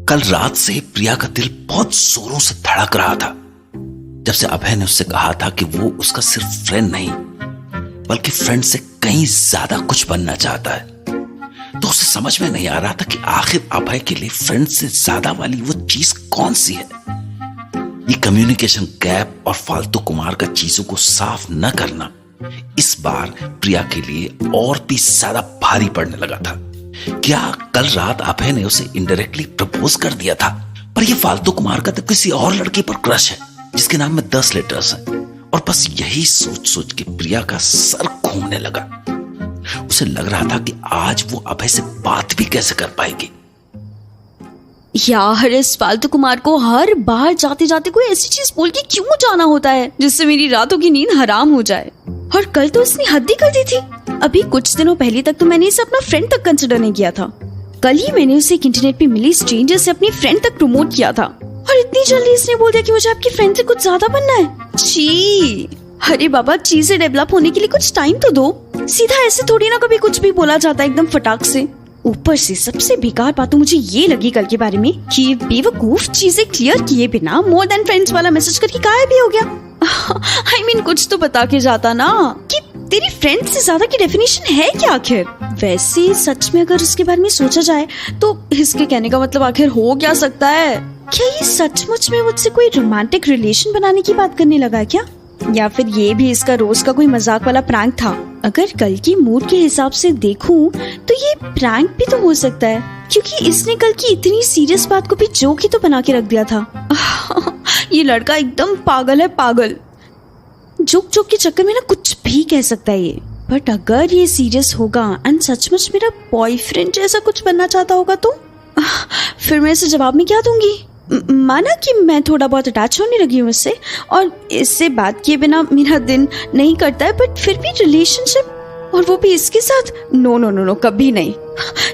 कल रात से प्रिया का दिल बहुत जोरों से धड़क रहा था जब से अभय ने उससे कहा था कि वो उसका सिर्फ फ्रेंड नहीं बल्कि फ्रेंड से कहीं ज्यादा कुछ बनना चाहता है। तो उसे समझ में नहीं आ रहा था कि आखिर अभय के लिए फ्रेंड से ज्यादा वाली वो चीज कौन सी है। ये कम्युनिकेशन गैप और फालतू कुमार का चीजों को साफ न करना इस बार प्रिया के लिए और भी ज्यादा भारी पड़ने लगा था। क्या कल रात अभय ने उसे इनडायरेक्टली प्रपोज कर दिया था, पर ये फालतू कुमार का तो किसी और लड़की पर क्रश है जिसके नाम में 10 लेटर्स हैं। और बस यही सोच सोच के प्रिया का सर घूमने लगा। उसे लग रहा था कि आज वो अभय से बात भी कैसे कर पाएगी। यार, इस फालतू कुमार को हर बार जाते जाते कोई ऐसी चीज बोल के क्यों जाना होता है जिससे मेरी रातों की नींद हराम हो जाए। और कल तो इसने हद ही कर दी थी। अभी कुछ दिनों पहले तक तो मैंने इसे अपना फ्रेंड तक कंसिडर नहीं किया था। कल ही मैंने उसे एक इंटरनेट पे मिली स्ट्रेंजर से अपनी फ्रेंड तक प्रमोट किया था और इतनी जल्दी इसने बोल दिया कि मुझे आपकी फ्रेंड से कुछ ज्यादा बनना है। छी, अरे बाबा, चीजें डेवलप होने के लिए कुछ टाइम तो दो। सीधा ऐसे थोड़ी ना कभी कुछ भी बोला जाता है एकदम फटाक से। ऊपर से सबसे बेकार बात तो मुझे ये लगी कल के बारे में कि ये बेवकूफ चीजें क्लियर किए बिना मोर देन फ्रेंड्स वाला मैसेज करके गायब भी हो गया। I mean, कुछ तो बता के जाता ना कि तेरी फ्रेंड से ज्यादा की डेफिनेशन है क्या आखिर। वैसे सच में अगर उसके बारे में सोचा जाए तो इसके कहने का मतलब आखिर हो क्या सकता है। क्या ये सचमुच में मुझसे कोई रोमांटिक रिलेशन बनाने की बात करने लगा क्या, या फिर ये भी इसका रोज का कोई मजाक वाला प्रैंक था। अगर कल की मूड के हिसाब से देखूं तो ये प्रैंक भी तो हो सकता है, क्योंकि इसने कल की इतनी सीरियस बात को भी जोक ही तो बना के रख दिया था। ये लड़का एकदम पागल है, पागल। जोक जोक के चक्कर में ना कुछ भी कह सकता है ये। बट अगर ये सीरियस होगा एंड सचमुच मेरा बॉयफ्रेंड जैसा कुछ बनना चाहता होगा तो फिर मैं इसे जवाब में क्या दूंगी। माना कि मैं थोड़ा बहुत अटैच होने लगी हूँ इससे और इससे बात किए बिना मेरा दिन नहीं करता है, बट फिर भी रिलेशनशिप, और वो भी इसके साथ, नो नो नो नो, कभी नहीं।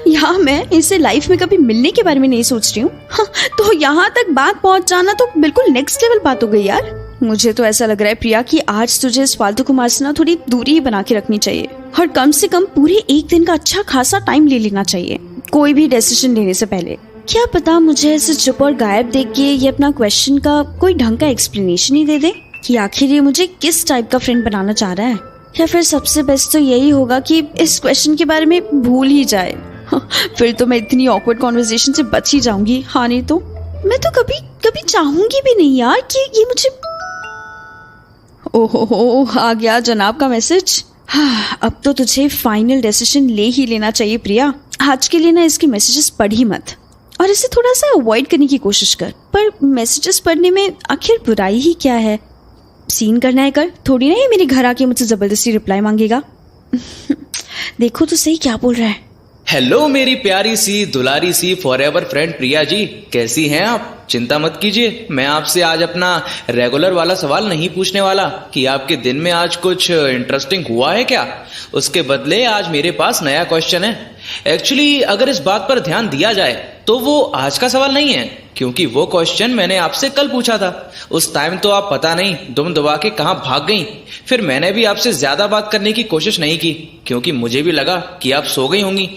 यहाँ मैं इसे लाइफ में कभी मिलने के बारे में नहीं सोच रही हूँ। तो यहाँ तक बात पहुँच जाना तो बिल्कुल नेक्स्ट लेवल बात हो गई यार। मुझे तो ऐसा लग रहा है प्रिया कि आज तुझे इस फालतू कुमार से ना थोड़ी दूरी ही बना के रखनी चाहिए और कम से कम पूरे एक दिन का अच्छा खासा टाइम ले लेना चाहिए कोई भी डिसीजन लेने से पहले। क्या पता मुझे ऐसे चुप और गायब देख के ये अपना क्वेश्चन का कोई ढंग का एक्सप्लेनेशन ही दे दे कि आखिर ये मुझे किस टाइप का फ्रेंड बनाना चाह रहा है। या फिर सबसे बेस्ट तो यही होगा कि इस क्वेश्चन के बारे में भूल ही जाए। फिर तो मैं इतनी ऑकवर्ड कॉन्वर्सेशन से बच ही जाऊंगी। हाँ, नहीं तो मैं तो कभी कभी चाहूंगी भी नहीं यार कि ये मुझे। ओहो, आ गया जनाब का मैसेज। हाँ, अब तो तुझे फाइनल डिसीजन ले ही लेना चाहिए प्रिया। आज के लिए ना इसके मैसेजेस पढ़ ही मत और इसे थोड़ा सा अवॉइड करने की कोशिश कर। पर मैसेजेस पढ़ने में आखिर बुराई ही क्या है। सीन करना है कर, थोड़ी ना ये मेरे घर आके मुझसे जबरदस्ती रिप्लाई मांगेगा। देखो तो सही क्या बोल रहा है। हेलो मेरी प्यारी सी दुलारी सी फॉरएवर फ्रेंड प्रिया जी, कैसी हैं आप? चिंता मत कीजिए, मैं आपसे आज अपना रेगुलर वाला सवाल नहीं पूछने वाला कि आपके दिन में आज कुछ इंटरेस्टिंग हुआ है क्या। उसके बदले आज मेरे पास नया क्वेश्चन है। एक्चुअली अगर इस बात पर ध्यान दिया जाए तो वो आज का सवाल नहीं है, क्योंकि वो क्वेश्चन मैंने आपसे कल पूछा था। उस टाइम तो आप पता नहीं दुम दबा के कहाँ भाग गई। फिर मैंने भी आपसे ज्यादा बात करने की कोशिश नहीं की क्योंकि मुझे भी लगा कि आप सो गई होंगी।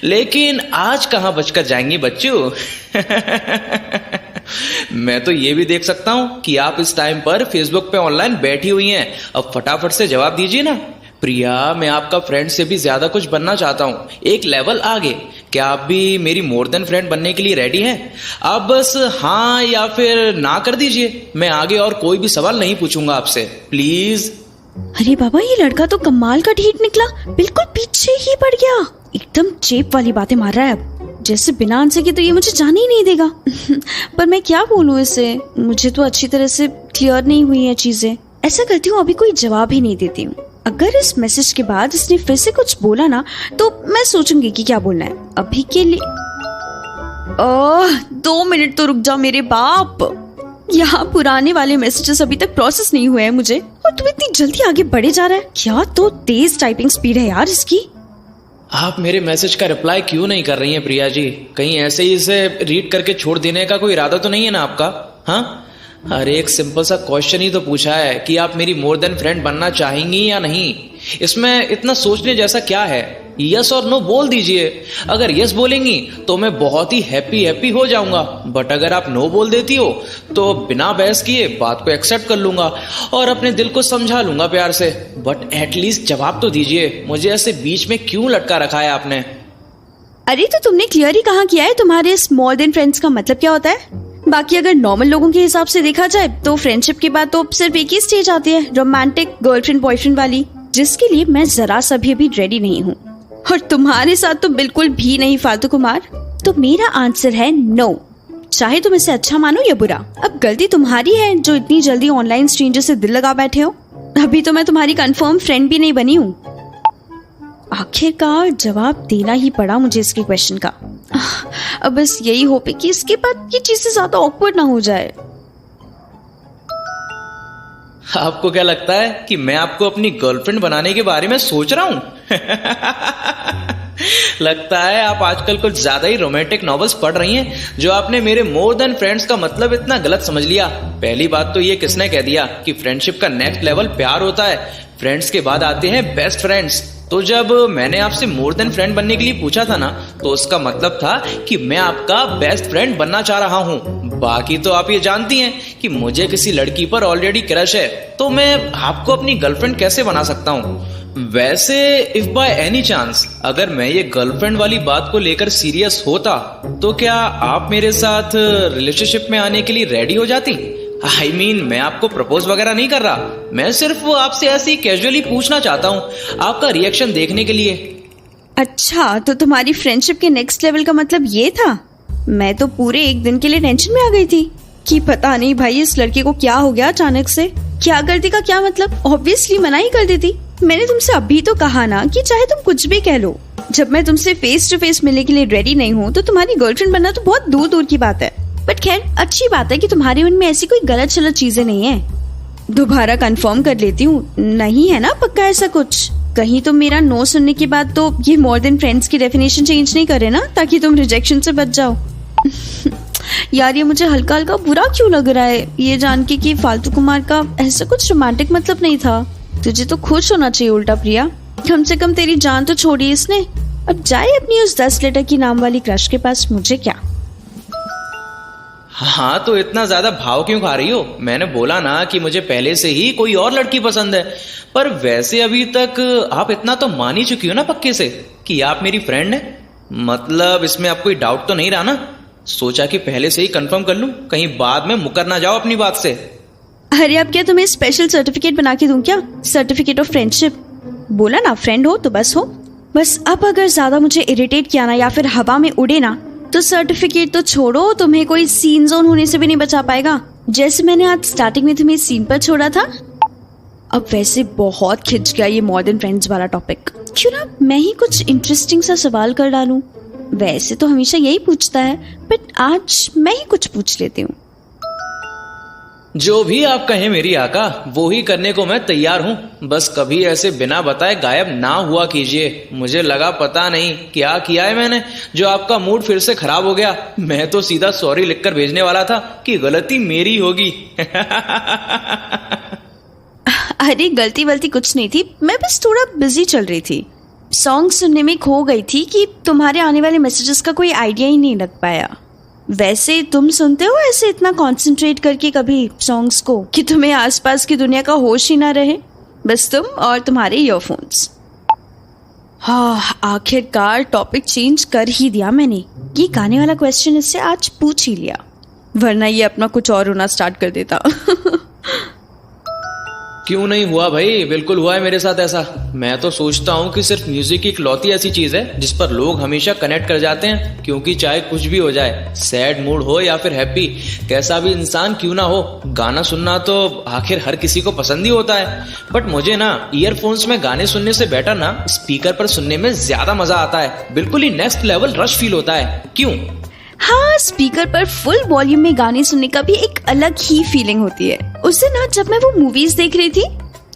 लेकिन आज कहाँ बचकर जाएंगी बच्चों। मैं तो ये भी देख सकता हूँ कि आप इस टाइम पर फेसबुक पे ऑनलाइन बैठी हुई हैं। अब फटाफट से जवाब दीजिए ना। प्रिया, मैं आपका फ्रेंड से भी ज्यादा कुछ बनना चाहता हूँ, एक लेवल आगे। क्या आप भी मेरी मोर देन फ्रेंड बनने के लिए रेडी हैं? आप बस हाँ या फिर ना कर दीजिए। मैं आगे और कोई भी सवाल नहीं पूछूंगा आपसे, प्लीज। अरे बाबा, ये लड़का तो कमाल का ढीठ निकला, बिल्कुल पीछे ही पड़ गया। एकदम चेप वाली बातें मार रहा है अब, जैसे बिना आंसर के तो ये मुझे जाने ही नहीं देगा। पर मैं क्या बोलूँ इसे, मुझे तो अच्छी तरह से क्लियर नहीं हुई है चीजें। ऐसा करती हूँ अभी कोई जवाब ही नहीं देती हूँ। अगर इस मैसेज के बाद इसने फिर से कुछ बोला ना तो मैं सोचूंगी कि क्या बोलना है। अभी के लिए 2 मिनट तो रुक जाओ मेरे बाप। यहाँ पुराने वाले मैसेजेस अभी तक प्रोसेस नहीं हुए हैं मुझे, और तुम इतनी जल्दी आगे बढ़े जा रहा है। क्या तो तेज टाइपिंग स्पीड है यार इसकी। आप मेरे मैसेज का रिप्लाई क्यों नहीं कर रही हैं प्रिया जी? कहीं ऐसे ही इसे रीड करके छोड़ देने का कोई इरादा तो नहीं है ना आपका? हाँ, अरे एक सिंपल सा क्वेश्चन ही तो पूछा है कि आप मेरी मोर देन फ्रेंड बनना चाहेंगी या नहीं। इसमें इतना सोचने जैसा क्या है? यस और नो बोल दीजिए। अगर यस बोलेंगी तो मैं बहुत ही हैप्पी हो जाऊंगा, बट अगर आप नो बोल देती हो तो बिना बहस किए बात को एक्सेप्ट कर लूंगा और अपने दिल को समझा लूंगा प्यार से। बट एटलीस्ट जवाब तो दीजिए, मुझे ऐसे बीच में क्यों लटका रखा है आपने? अरे तो तुमने क्लियर ही कहा किया है तुम्हारे इस मोर देन फ्रेंड्स का मतलब क्या होता है। बाकी अगर नॉर्मल लोगों के हिसाब से देखा जाए तो फ्रेंडशिप के बाद तो सिर्फ एक ही स्टेज आती है, रोमांटिक गर्लफ्रेंड बॉयफ्रेंड वाली, जिसके लिए मैं जरा सा भी अभी रेडी नहीं हूँ। और तुम्हारे साथ तो बिल्कुल भी नहीं फालतू कुमार। तो मेरा आंसर है नो, चाहे तुम इसे अच्छा मानो या बुरा। अब गलती तुम्हारी है जो इतनी जल्दी ऑनलाइन स्ट्रेंजर से दिल लगा बैठे हो। अभी तो मैं तुम्हारी कंफर्म फ्रेंड भी नहीं बनी हूँ। आखिरकार जवाब देना ही पड़ा मुझे इसके क्वेश्चन का। अब बस यही होप है कि इसके बाद ये चीजें ज्यादा ऑकवर्ड ना हो जाए। आपको क्या लगता है कि मैं आपको अपनी गर्लफ्रेंड बनाने के बारे में सोच रहा हूं? लगता है आप आजकल कुछ ज्यादा ही रोमांटिक नॉवेल्स पढ़ रही हैं, जो आपने मेरे मोर देन फ्रेंड्स का मतलब इतना गलत समझ लिया। पहली बात तो ये किसने कह दिया कि फ्रेंडशिप का नेक्स्ट लेवल प्यार होता है? फ्रेंड्स के बाद आते हैं बेस्ट फ्रेंड्स। तो जब मैंने आपसे मोर देन फ्रेंड बनने के लिए पूछा था ना, तो उसका मतलब था कि मैं आपका बेस्ट फ्रेंड बनना चाह रहा हूँ। बाकी तो आप ये जानती हैं कि मुझे किसी लड़की पर ऑलरेडी क्रश है, तो मैं आपको अपनी गर्लफ्रेंड कैसे बना सकता हूँ? वैसे इफ बाय एनी चांस अगर मैं ये गर्लफ्रेंड वाली बात को लेकर सीरियस होता, तो क्या आप मेरे साथ रिलेशनशिप में आने के लिए रेडी हो जाती? I mean, मैं आपको प्रपोज वगैरह नहीं कर रहा, मैं सिर्फ आपसे ऐसे ही कैजुअली पूछना चाहता हूँ, आपका रिएक्शन देखने के लिए। अच्छा, तो तुम्हारी फ्रेंडशिप के नेक्स्ट लेवल का मतलब ये था? मैं तो पूरे एक दिन के लिए टेंशन में आ गई थी कि पता नहीं भाई इस लड़के को क्या हो गया अचानक से। क्या करती का क्या मतलब? ऑब्वियसली मना ही कर देती। मैंने तुमसे अभी तो कहा ना कि चाहे तुम कुछ भी कह लो, जब मैं तुमसे फेस टू फेस मिलने के लिए रेडी नहीं हूँ तो तुम्हारी गर्लफ्रेंड बनना तो बहुत दूर दूर की बात है। बट खैर, अच्छी बात है कि तुम्हारे मन में ऐसी कोई गलत चलत चीजें नहीं है। दोबारा कंफर्म कर लेती हूँ, नहीं है ना पक्का ऐसा कुछ? कहीं तुम मेरा नो सुनने के बाद तो ये मोर देन फ्रेंड्स की डेफिनेशन चेंज नहीं करे ना, ताकि तुम रिजेक्शन से बच जाओ। यार ये मुझे हल्का हल्का बुरा क्यों लग रहा है ये जान के कि फालतू कुमार का ऐसा कुछ रोमांटिक मतलब नहीं था। तुझे तो खुश होना चाहिए उल्टा प्रिया, कम से कम तेरी जान तो छोड़ी इसने। अब जाए अपनी उस 10 लेटर की नाम वाली क्रश के पास, मुझे क्या। हाँ, तो इतना ज्यादा भाव क्यों खा रही हो? मैंने बोला ना कि मुझे पहले से ही कोई और लड़की पसंद है। पर वैसे अभी तक आप इतना तो मान ही चुकी हो ना पक्के से कि आप मेरी फ्रेंड है। मतलब इसमें आप कोई डाउट तो नहीं रहा ना? सोचा कि पहले से ही कंफर्म कर लूं, कहीं बाद में मुकर ना जाओ अपनी बात से। अरे अब क्या तुम्हें स्पेशल सर्टिफिकेट बना के दूं क्या? Certificate of friendship. बोला ना फ्रेंड हो तो बस हो। बस अब अगर ज्यादा मुझे इरिटेट किया ना या फिर हवा में उड़े ना, तो सर्टिफिकेट तो छोड़ो, तुम्हें कोई सीन जोन होने से भी नहीं बचा पाएगा, जैसे मैंने आज स्टार्टिंग में तुम्हें सीन पर छोड़ा था। अब वैसे बहुत खिंच गया ये मोर देन फ्रेंड्स वाला टॉपिक। क्यों ना मैं ही कुछ इंटरेस्टिंग सा सवाल कर डालूं। वैसे तो हमेशा यही पूछता है, बट आज मैं ही कुछ पूछ लेती हूँ। जो भी आप कहें मेरी आका, वो ही करने को मैं तैयार हूँ। बस कभी ऐसे बिना बताए गायब ना हुआ कीजिए। मुझे लगा पता नहीं क्या किया है मैंने जो आपका मूड फिर से खराब हो गया। मैं तो सीधा सॉरी लिखकर भेजने वाला था कि गलती मेरी होगी। अरे गलती वलती कुछ नहीं थी, मैं बस थोड़ा बिजी चल रही थी। सॉन्ग सुनने में खो गई थी कि तुम्हारे आने वाले मैसेजेस का कोई आइडिया ही नहीं लग पाया। वैसे तुम सुनते हो ऐसे इतना कंसंट्रेट करके कभी सॉन्ग्स को कि तुम्हें आसपास की दुनिया का होश ही ना रहे, बस तुम और तुम्हारे ईयरफोन्स। हाँ, आखिरकार टॉपिक चेंज कर ही दिया मैंने। ये गाने वाला क्वेश्चन इससे आज पूछ ही लिया, वरना ये अपना कुछ और होना स्टार्ट कर देता। क्यों नहीं हुआ भाई, बिल्कुल हुआ है मेरे साथ ऐसा। मैं तो सोचता हूँ कि सिर्फ म्यूजिक की इकलौती ऐसी चीज है जिस पर लोग हमेशा कनेक्ट कर जाते हैं, क्योंकि चाहे कुछ भी हो जाए, सैड मूड हो या फिर हैप्पी, कैसा भी इंसान क्यों ना हो, गाना सुनना तो आखिर हर किसी को पसंद ही होता है। बट मुझे ना ईयरफोन्स में गाने सुनने से बेटर ना स्पीकर पर सुनने में ज्यादा मजा आता है। बिल्कुल ही नेक्स्ट लेवल रश फील होता है। क्यों? हाँ, स्पीकर पर फुल वॉल्यूम में गाने सुनने का भी एक अलग ही फीलिंग होती है। उससे ना जब मैं वो मूवीज देख रही थी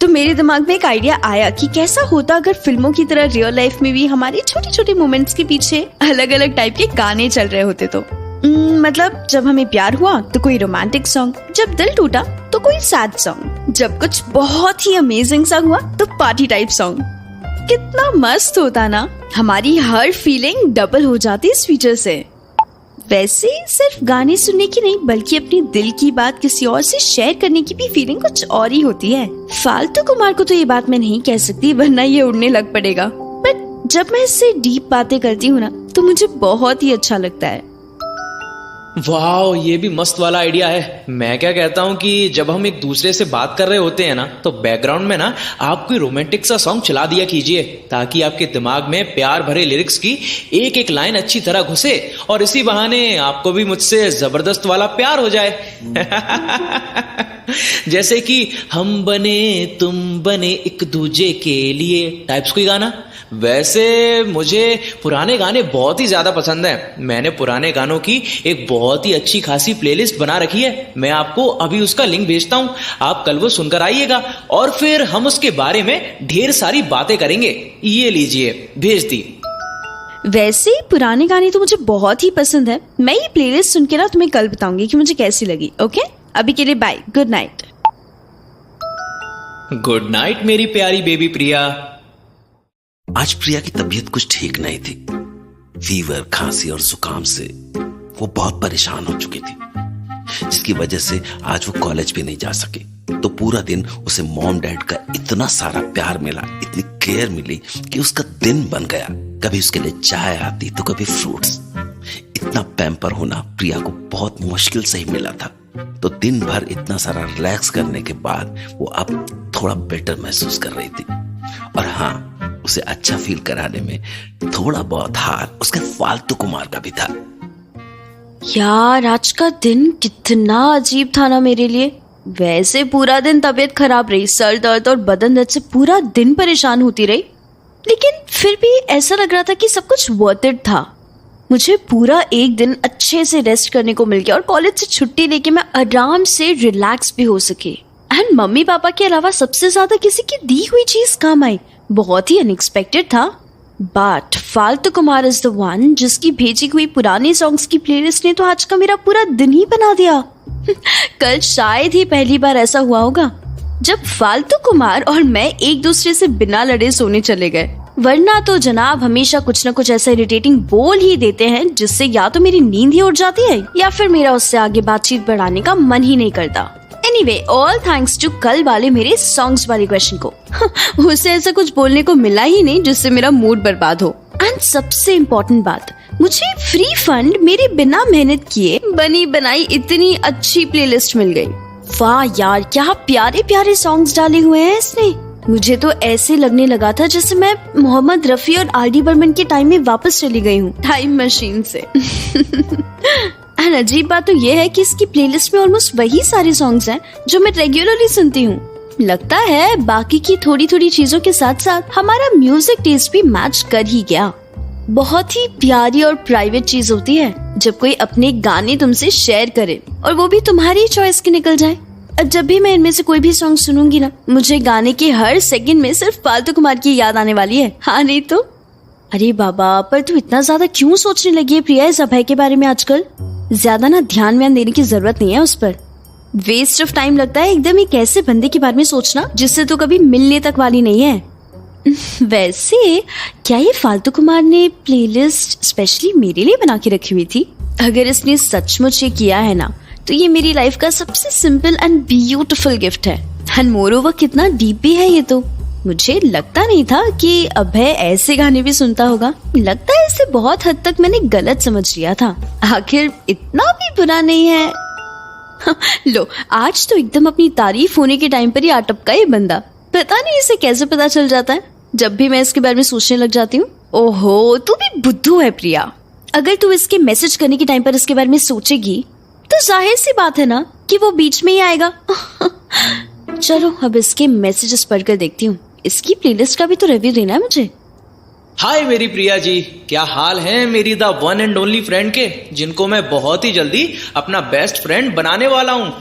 तो मेरे दिमाग में एक आइडिया आया कि कैसा होता अगर फिल्मों की तरह रियल लाइफ में भी हमारे छोटे छोटे मोमेंट्स के पीछे अलग अलग टाइप के गाने चल रहे होते। तो मतलब जब हमें प्यार हुआ तो कोई रोमांटिक सॉन्ग, जब दिल टूटा तो कोई सैड सॉन्ग, जब कुछ बहुत ही अमेजिंग सा हुआ तो पार्टी टाइप सॉन्ग। कितना मस्त होता ना, हमारी हर फीलिंग डबल हो जाती इस फीचर से। वैसे सिर्फ गाने सुनने की नहीं, बल्कि अपनी दिल की बात किसी और से शेयर करने की भी फीलिंग कुछ और ही होती है। फालतू कुमार को तो ये बात मैं नहीं कह सकती, वरना ये उड़ने लग पड़ेगा। बट जब मैं इससे डीप बातें करती हूँ ना, तो मुझे बहुत ही अच्छा लगता है। वाह, ये भी मस्त वाला आइडिया है। मैं क्या कहता हूँ कि जब हम एक दूसरे से बात कर रहे होते हैं ना, तो बैकग्राउंड में ना आप कोई रोमांटिक सा सॉन्ग चला दिया कीजिए, ताकि आपके दिमाग में प्यार भरे लिरिक्स की एक एक लाइन अच्छी तरह घुसे और इसी बहाने आपको भी मुझसे जबरदस्त वाला प्यार हो जाए। जैसे कि हम बने तुम बने एक दूजे के लिए टाइप्स कोई गाना। वैसे मुझे पुराने गाने बहुत ही ज्यादा पसंद है। मैंने पुराने गानों की एक बहुत ही अच्छी खासी प्लेलिस्ट बना रखी है। मैं आपको अभी उसका लिंक भेजता हूँ, आप कल वो सुनकर आइएगा और फिर हम उसके बारे में ढेर सारी बातें करेंगे। ये लीजिए, भेज दी। वैसे पुराने गाने तो मुझे बहुत ही पसंद है। मैं ये प्लेलिस्ट सुन के ना तुम्हें कल बताऊंगी कि मुझे कैसी लगी। ओके, अभी के लिए bye, good night. Good night मेरी प्यारी बेबी प्रिया। आज प्रिया की तबीयत कुछ ठीक नहीं थी। फीवर, खांसी और जुकाम से वो बहुत परेशान हो चुकी थी, जिसकी वजह से आज वो कॉलेज भी नहीं जा सकी। तो पूरा दिन उसे मॉम डैड का इतना सारा प्यार मिला, इतनी केयर मिली कि उसका दिन बन गया। कभी उसके लिए चाय आती तो कभी फ्रूट्स। इतना पैम्पर होना प्रिया को बहुत मुश्किल से ही मिला था। तो दिन भर इतना सारा रिलैक्स करने के बाद वो अब थोड़ा बेटर महसूस कर रही थी। और हाँ, उसे अच्छा फील कराने में थोड़ा बहुत हाथ उसके फालतू कुमार का भी था। यार, आज का दिन कितना अजीब था ना मेरे लिए। वैसे पूरा दिन तबीयत खराब रही, सर दर्द और बदन दर्द से पूरा दिन परेशान होती रही, लेकिन फिर भी ऐसा लग रहा था कि सब कुछ वर्थ इट था। मुझे पूरा एक दिन अच्छे से रेस्ट करने को मिल गया और कॉलेज से छुट्टी लेके मैं आराम से रिलैक्स भी हो सके। एंड मम्मी पापा के अलावा सबसे ज्यादा किसी की दी हुई चीज काम आई। बहुत ही अनएक्सपेक्टेड था। बट फालतू कुमार इज द वन जिसकी भेजी हुई पुरानी सॉन्ग्स की प्लेलिस्ट ने तो आज का मेरा पूरा दिन ही बना दिया। कल शायद ही पहली बार ऐसा हुआ होगा जब फालतू कुमार और मैं एक दूसरे से बिना लड़े सोने चले गए, वरना तो जनाब हमेशा कुछ न कुछ ऐसा इरिटेटिंग बोल ही देते हैं जिससे या तो मेरी नींद ही उड़ जाती है या फिर मेरा उससे आगे बातचीत बढ़ाने का मन ही नहीं करता। एनीवे, ऑल थैंक्स टू कल वाले मेरे सॉन्ग्स वाले क्वेश्चन को। उसे ऐसा कुछ बोलने को मिला ही नहीं जिससे मेरा मूड बर्बाद हो। एंड सबसे इम्पोर्टेंट बात, मुझे फ्री फंड मेरे बिना मेहनत किए बनी बनाई इतनी अच्छी प्लेलिस्ट मिल गई। वाह यार, क्या प्यारे प्यारे सॉन्ग्स डाले हुए हैं इसने। मुझे तो ऐसे लगने लगा था जैसे मैं मोहम्मद रफी और आर डी बर्मन के टाइम में वापस चली गई हूँ, टाइम मशीन से। एंड अजीब बात तो ये है कि इसकी प्लेलिस्ट में ऑलमोस्ट वही सारे सॉन्ग्स हैं जो मैं रेगुलरली सुनती हूँ। लगता है बाकी की थोड़ी थोड़ी चीजों के साथ साथ हमारा म्यूजिक टेस्ट भी मैच कर ही गया। बहुत ही प्यारी और प्राइवेट चीज होती है जब कोई अपने गाने तुमसे शेयर करे और वो भी तुम्हारी चॉइस के निकल जाए। अब जब भी मैं इनमें से कोई भी सॉन्ग सुनूंगी ना, मुझे गाने के हर सेकंड में सिर्फ फालतू कुमार की याद आने वाली है। हाँ नहीं तो। अरे बाबा, पर तू इतना ज्यादा क्यों सोचने लगी है प्रिया इस अभय के बारे में आजकल? ज्यादा ना ध्यान व्यान देने की जरूरत नहीं है उस पर। वेस्ट ऑफ टाइम लगता है एकदम एक ऐसे बंदे के बारे में सोचना जिससे तो कभी मिलने तक वाली नहीं है। वैसे क्या ये फालतू कुमार ने प्लेलिस्ट स्पेशली मेरे लिए बना के रखी हुई थी? अगर इसने सचमुच ये किया है ना, तो ये मेरी लाइफ का सबसे सिंपल एंड ब्यूटीफुल गिफ्ट है। एंड मोरओवर कितना डीप भी है ये तो। मुझे लगता नहीं था कि अभय ऐसे गाने भी सुनता होगा। लगता है इसे बहुत हद तक मैंने गलत समझ लिया था। आखिर इतना भी बुरा नहीं है। लो, आज तो एकदम अपनी तारीफ होने के टाइम पर ही अटपका ये बंदा। पता नहीं इसे कैसे पता चल जाता है जब भी मैं इसके बारे में सोचने लग जाती हूँ। ओहो, तू भी बुद्धू है प्रिया। अगर तू इसके मैसेज करने के टाइम पर इसके बारे में सोचेगी तो जाहिर सी बात है ना कि वो बीच में ही आएगा। चलो अब इसके मैसेजेस पढ़कर देखती हूँ। इसकी प्लेलिस्ट का भी तो रिव्यू देना है मुझे। हाय मेरी प्रिया जी, क्या हाल है मेरी the one and only friend के, जिनको मैं बहुत ही जल्दी अपना बेस्ट फ्रेंड बनाने वाला हूँ।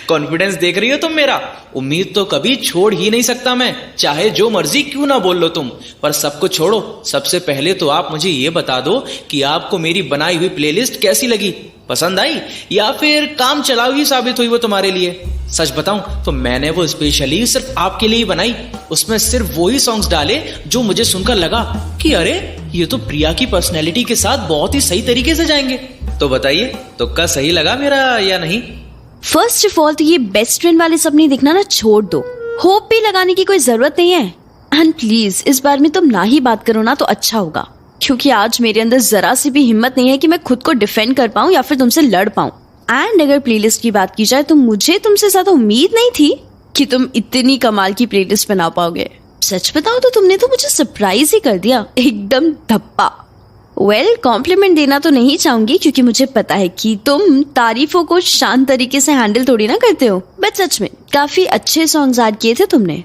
कॉन्फिडेंस देख रही हो तुम मेरा? उम्मीद तो कभी छोड़ ही नहीं सकता मैं, चाहे जो मर्जी क्यों ना बोल लो तुम। पर सब कुछ छोड़ो, सबसे पहले तो आप मुझे ये बता दो कि आपको मेरी बनाई हुई प्लेलिस्ट कैसी लगी? पसंद आई या फिर काम चलाऊ ही साबित हुई वो तुम्हारे लिए? सच बताऊं तो मैंने वो स्पेशली सिर्फ आपके लिए ही बनाई। उसमें सिर्फ वही सॉन्ग्स डाले जो मुझे सुनकर लगा कि अरे ये तो प्रिया की पर्सनैलिटी के साथ बहुत ही सही तरीके से जाएंगे। तो बताइए, तुक्का सही लगा मेरा या नहीं? फर्स्ट ऑफ ऑल तो ये बेस्ट फ्रेंड वाले सपने देखना ना छोड़ दो। होप भी लगाने की कोई जरूरत नहीं है। एंड प्लीज इस बार में तुम ना ही बात करो ना तो अच्छा होगा, क्योंकि आज मेरे अंदर जरा सी भी हिम्मत नहीं है कि मैं खुद को डिफेंड कर पाऊं या फिर तुमसे लड़ पाऊं। एंड अगर प्लेलिस्ट की बात की जाए तो मुझे तुमसे ज्यादा उम्मीद नहीं थी कि तुम इतनी कमाल की प्लेलिस्ट बना पाओगे। सच बताओ तो तुमने तो मुझे सरप्राइज ही कर दिया, एकदम धप्पा। वेल, कॉम्प्लीमेंट देना तो नहीं चाहूंगी क्योंकि मुझे पता है कि तुम तारीफों को शांत तरीके से हैंडल थोड़ी ना करते हो। बट सच में काफी अच्छे सॉन्ग्स ऐड किए थे तुमने।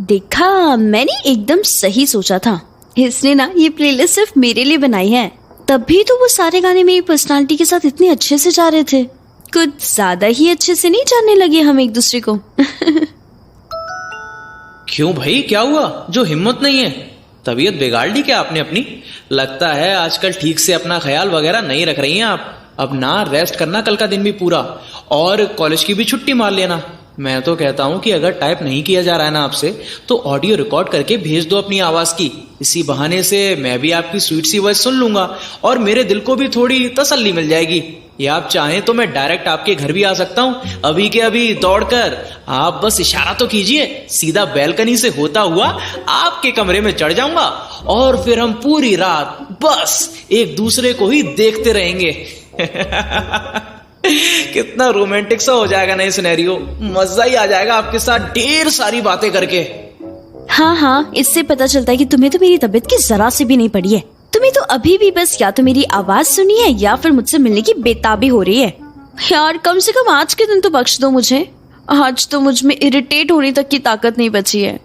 देखा, मैंने एकदम सही सोचा था। इसने ना ये प्लेलिस्ट सिर्फ मेरे लिए बनाई है। तब भी तो वो सारे गाने मेरी पर्सनालिटी के साथ इतने अच्छे से जा रहे थे। कुछ ज्यादा ही अच्छे से नहीं जानने लगे हम एक दूसरे को। क्यों भाई, क्या हुआ? जो हिम्मत नहीं है? तबीयत बिगाड़ ली क्या आपने अपनी? लगता है आजकल ठीक से अपना ख्याल वगैरह नहीं रख रही हैं आप। अब ना रेस्ट करना कल का दिन भी पूरा, और कॉलेज की भी छुट्टी मार लेना। मैं तो कहता हूं कि अगर टाइप नहीं किया जा रहा है ना आपसे, तो ऑडियो रिकॉर्ड करके भेज दो अपनी आवाज की। इसी बहाने से मैं भी आपकी स्वीट सी वॉइस सुन लूंगा और मेरे दिल को भी थोड़ी तसल्ली मिल जाएगी। या आप चाहें तो मैं डायरेक्ट आपके घर भी आ सकता हूं, अभी के अभी दौड़कर। आप बस इशारा तो कीजिए, सीधा बैल्कनी से होता हुआ आपके कमरे में चढ़ जाऊंगा और फिर हम पूरी रात बस एक दूसरे को ही देखते रहेंगे। कितना रोमांटिक सा हो जाएगा ना ये सिनेरियो। मजा ही आ जाएगा आपके साथ ढेर सारी बातें करके। हाँ, इससे पता चलता है कि तुम्हें तो मेरी तबीयत की जरा से भी नहीं पड़ी है। तुम्हें तो अभी भी बस या तो मेरी आवाज सुनी है या फिर मुझसे मिलने की बेताबी हो रही है। यार कम से कम आज के दिन तो बख्श दो मुझे। आज तो मुझ में इरिटेट होने तक की ताकत नहीं बची है।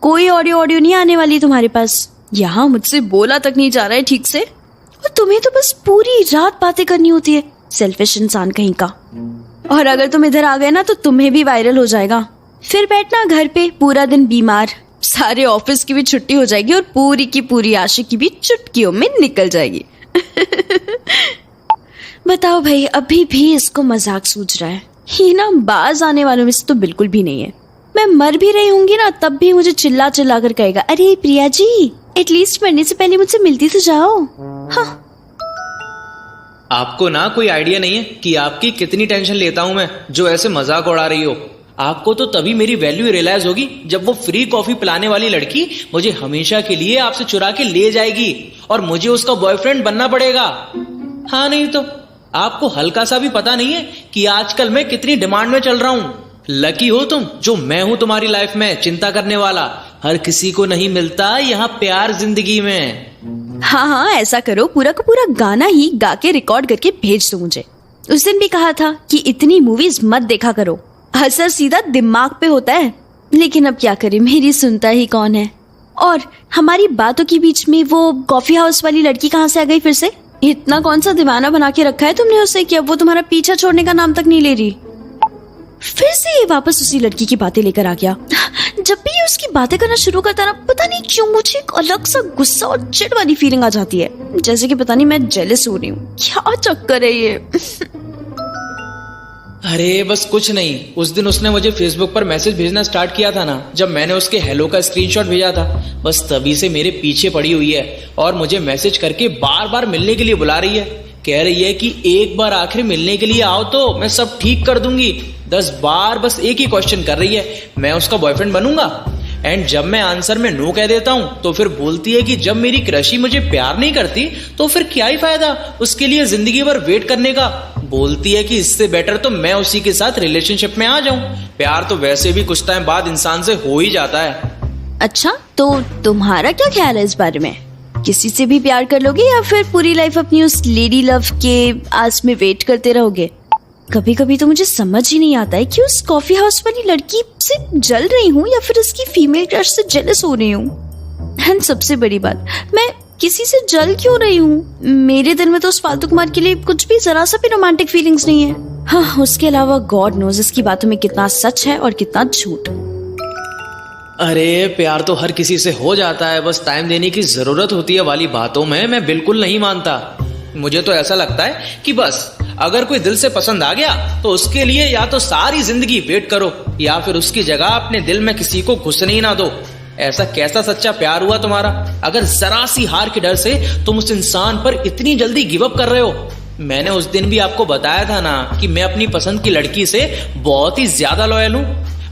कोई ऑडियो नहीं आने वाली तुम्हारे पास। यहाँ मुझसे बोला तक नहीं जा रहा है ठीक से, और तुम्हें तो बस पूरी रात बातें करनी होती है। सेल्फिश इंसान कहीं का। और अगर तुम इधर आ गए ना तो तुम्हें भी वायरल हो जाएगा। फिर बैठना घर पे पूरा दिन बीमार, सारे ऑफिस की भी छुट्टी हो जाएगी और पूरी की पूरी आशिकी भी चुटकियों में निकल जाएगी। बताओ भाई, अभी भी इसको मजाक सूझ रहा है। ये ना बाज आने वालों में से तो बिल्कुल भी नहीं है। मैं मर भी रही होंगी ना तब भी मुझे चिल्ला चिल्ला कर कहेगा, अरे प्रिया जी एटलीस्ट मरने से पहले मुझसे मिलती तो जाओ। हाँ, आपको ना कोई आइडिया नहीं है कि आपकी कितनी टेंशन लेता हूं मैं, जो ऐसे मजाक उड़ा रही हो। आपको तो तभी मेरी वैल्यू रियलाइज होगी जब वो फ्री कॉफी पिलाने वाली लड़की मुझे हमेशा के लिए आपसे चुरा के ले जाएगी और मुझे उसका बॉयफ्रेंड बनना पड़ेगा। हाँ, नहीं तो आपको हल्का सा भी पता नहीं है कि आजकल मैं कितनी डिमांड में चल रहा हूं। लकी हो तुम जो मैं हूं तुम्हारी लाइफ में चिंता करने वाला। हर किसी को नहीं मिलता यहाँ प्यार जिंदगी में। हाँ, ऐसा करो, पूरा का पूरा गाना ही गा के रिकॉर्ड करके भेज दो मुझे। उस दिन भी कहा था कि इतनी मूवीज मत देखा करो, असर सीधा दिमाग पे होता है। लेकिन अब क्या करें, मेरी सुनता ही कौन है। और हमारी बातों के बीच में वो कॉफी हाउस वाली लड़की कहाँ से आ गई फिर से? इतना कौन सा दीवाना बना के रखा है तुमने उसे कि अब वो तुम्हारा पीछा छोड़ने का नाम तक नहीं ले रही? फिर से ये वापस उसी लड़की की बातें लेकर आ गया। जब भी ये उसकी बातें करना शुरू करता ना, पता नहीं क्यों मुझे एक अलग सा गुस्सा और चिढ़ वाली फीलिंग आ जाती है, जैसे कि पता नहीं मैं जेलस हो रही हूँ। क्या चक्कर है ये? अरे बस कुछ नहीं, उस दिन उसने मुझे फेसबुक पर मैसेज भेजना स्टार्ट किया था ना, जब मैंने उसके हेलो का स्क्रीनशॉट भेजा था, बस तभी से मेरे पीछे पड़ी हुई है और मुझे मैसेज करके बार बार मिलने के लिए बुला रही है। कह रही है कि एक बार आखिर मिलने के लिए आओ तो मैं सब ठीक कर दूंगी। 10 बार बस एक ही क्वेश्चन कर रही है, मैं उसका बॉयफ्रेंड बनूंगा? एंड जब मैं आंसर में नो कह देता हूं तो फिर बोलती है कि जब मेरी क्रशी मुझे प्यार नहीं करती तो फिर क्या ही फायदा उसके लिए जिंदगी भर वेट करने का। बोलती है कि इससे बेटर तो मैं उसी के साथ रिलेशनशिप में आ जाऊं। प्यार तो वैसे भी कुछ टाइम बाद इंसान से हो ही जाता है। अच्छा, तो तुम्हारा क्या ख्याल है इस बारे में? किसी से भी प्यार कर लोगे या फिर पूरी लाइफ अपनी उस लेडी लव के आस में वेट करते रहोगे? कभी कभी तो मुझे समझ ही नहीं आता है कि उस कॉफी हाउस वाली लड़की से जल रही हूँ या फिर उसकी फीमेल क्रश से जेलस हो रही हूँ। एंड सबसे बड़ी बात, मैं किसी से जल क्यों रही हूँ? मेरे दिल में तो उस फालतू कुमार के लिए कुछ भी जरा सा भी रोमांटिक फीलिंग्स नहीं है। हाँ, उसके अलावा गॉड नोज इसकी बातों में कितना सच है और कितना झूठ। अरे प्यार तो हर किसी से हो जाता है, बस टाइम देने की जरूरत होती है वाली बातों में मैं बिल्कुल नहीं मानता। मुझे तो ऐसा लगता है कि बस अगर कोई दिल से पसंद आ गया तो उसके लिए या तो सारी जिंदगी वेट करो या फिर उसकी जगह अपने दिल में किसी को घुसने ही ना दो। ऐसा कैसा सच्चा प्यार हुआ तुम्हारा, अगर जरा सी हार के डर से तुम उस इंसान पर इतनी जल्दी गिव अप कर रहे हो? मैंने उस दिन भी आपको बताया था ना कि मैं अपनी पसंद की लड़की से बहुत ही ज्यादा लॉयल हूँ।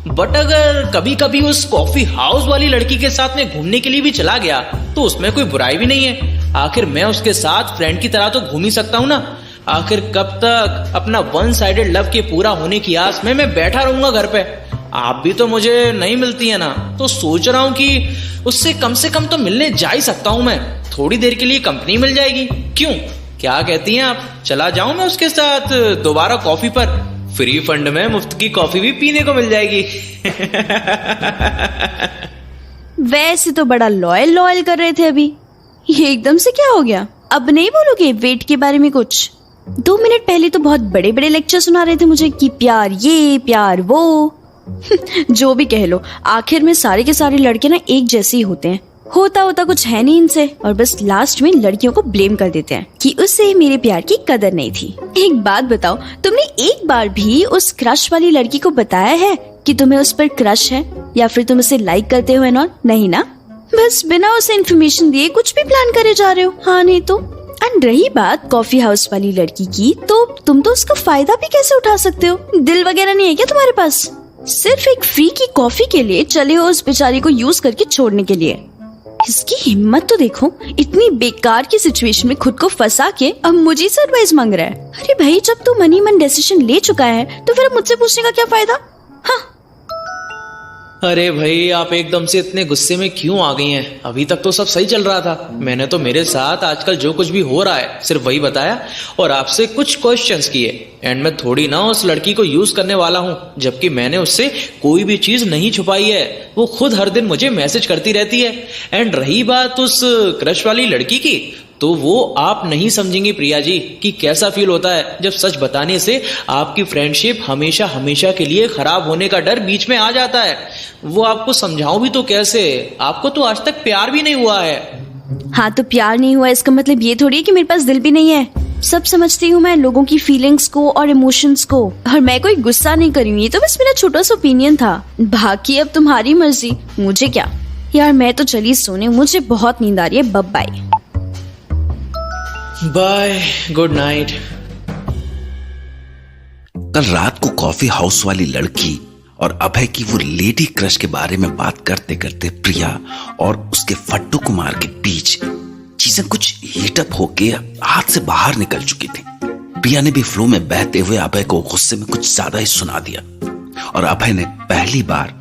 बट अगर कभी कभी उस कॉफी हाउस वाली लड़की के साथ में घूमने के लिए भी चला गया तो उसमें कोई बुराई भी नहीं है। आखिर मैं उसके साथ फ्रेंड की तरह तो घूम ही सकता हूँ ना। आखिर कब तक अपना वन साइडेड लव के पूरा होने की आस में मैं बैठा रहूंगा घर पे? आप भी तो मुझे नहीं मिलती है ना, तो सोच रहा हूँ कि उससे कम से कम तो मिलने जा ही सकता हूँ मैं। थोड़ी देर के लिए कंपनी मिल जाएगी, क्यों? क्या कहती हैं आप? चला जाऊं मैं उसके साथ दोबारा कॉफी पर? फ्री फंड में मुफ्त की कॉफी भी पीने को मिल जाएगी। वैसे तो बड़ा लॉयल लॉयल कर रहे थे अभी, ये एकदम से क्या हो गया? अब नहीं बोलोगे वेट के बारे में कुछ? 2 मिनट पहले तो बहुत बड़े बड़े लेक्चर सुना रहे थे मुझे कि प्यार ये प्यार वो। जो भी कह लो, आखिर में सारे के सारे लड़के ना एक जैसे ही होते हैं। होता होता कुछ है नहीं इनसे, और बस लास्ट में लड़कियों को ब्लेम कर देते हैं कि उससे मेरे प्यार की कदर नहीं थी। एक बात बताओ, तुमने एक बार भी उस क्रश वाली लड़की को बताया है कि तुम्हें उस पर क्रश है या फिर तुम उसे लाइक करते हो? नहीं ना, बस बिना उसे इन्फॉर्मेशन दिए कुछ भी प्लान करे जा रहे हो। हाँ नहीं तो। एंड रही बात कॉफी हाउस वाली लड़की की, तो तुम तो उसका फायदा भी कैसे उठा सकते हो? दिल वगैरह नहीं है क्या तुम्हारे पास? सिर्फ एक फ्री की कॉफी के लिए चले हो उस बेचारी को यूज करके छोड़ने के लिए। इसकी हिम्मत तो देखो, इतनी बेकार की सिचुएशन में खुद को फंसा के अब मुझे से एडवाइस मांग रहा है। अरे भाई, जब तू मन ही मन डिसीजन ले चुका है तो फिर मुझसे पूछने का क्या फायदा? हाँ। अरे भाई, आप एकदम से इतने गुस्से में क्यों आ गई हैं? अभी तक तो सब सही चल रहा था। मैंने तो मेरे साथ आजकल जो कुछ भी हो रहा है सिर्फ वही बताया और आपसे कुछ क्वेश्चंस किए। एंड मैं थोड़ी ना उस लड़की को यूज करने वाला हूँ, जबकि मैंने उससे कोई भी चीज नहीं छुपाई है। वो खुद हर दिन मुझे मैसेज करती रहती है। एंड रही बात उस क्रश वाली लड़की की, तो वो आप नहीं समझेंगी प्रिया जी कि कैसा फील होता है जब सच बताने से आपकी फ्रेंडशिप हमेशा हमेशा के लिए खराब होने का डर बीच में आ जाता है। वो आपको समझाऊं भी तो कैसे? आपको तो आज तक प्यार भी नहीं हुआ है। हाँ, तो प्यार नहीं हुआ इसका मतलब ये थोड़ी है कि मेरे पास दिल भी नहीं है। सब समझती हूँ मैं लोगों की फीलिंग्स को और इमोशंस को, और मैं कोई गुस्सा नहीं करी हूँ। ये तो बस मेरा छोटा सा ओपिनियन था। बाकी अब तुम्हारी मर्जी, मुझे क्या यार। मैं तो चली सोने, मुझे बहुत नींद आ रही है। Bye bye, good night. कल रात को कॉफी हाउस वाली लड़की और अभय की वो लेडी क्रश के बारे में बात करते करते प्रिया और उसके फट्टू कुमार के बीच चीजें कुछ हीटअप होके हाथ से बाहर निकल चुकी थी। प्रिया ने भी फ्लो में बहते हुए अभय को गुस्से में कुछ ज्यादा ही सुना दिया और अभय ने पहली बार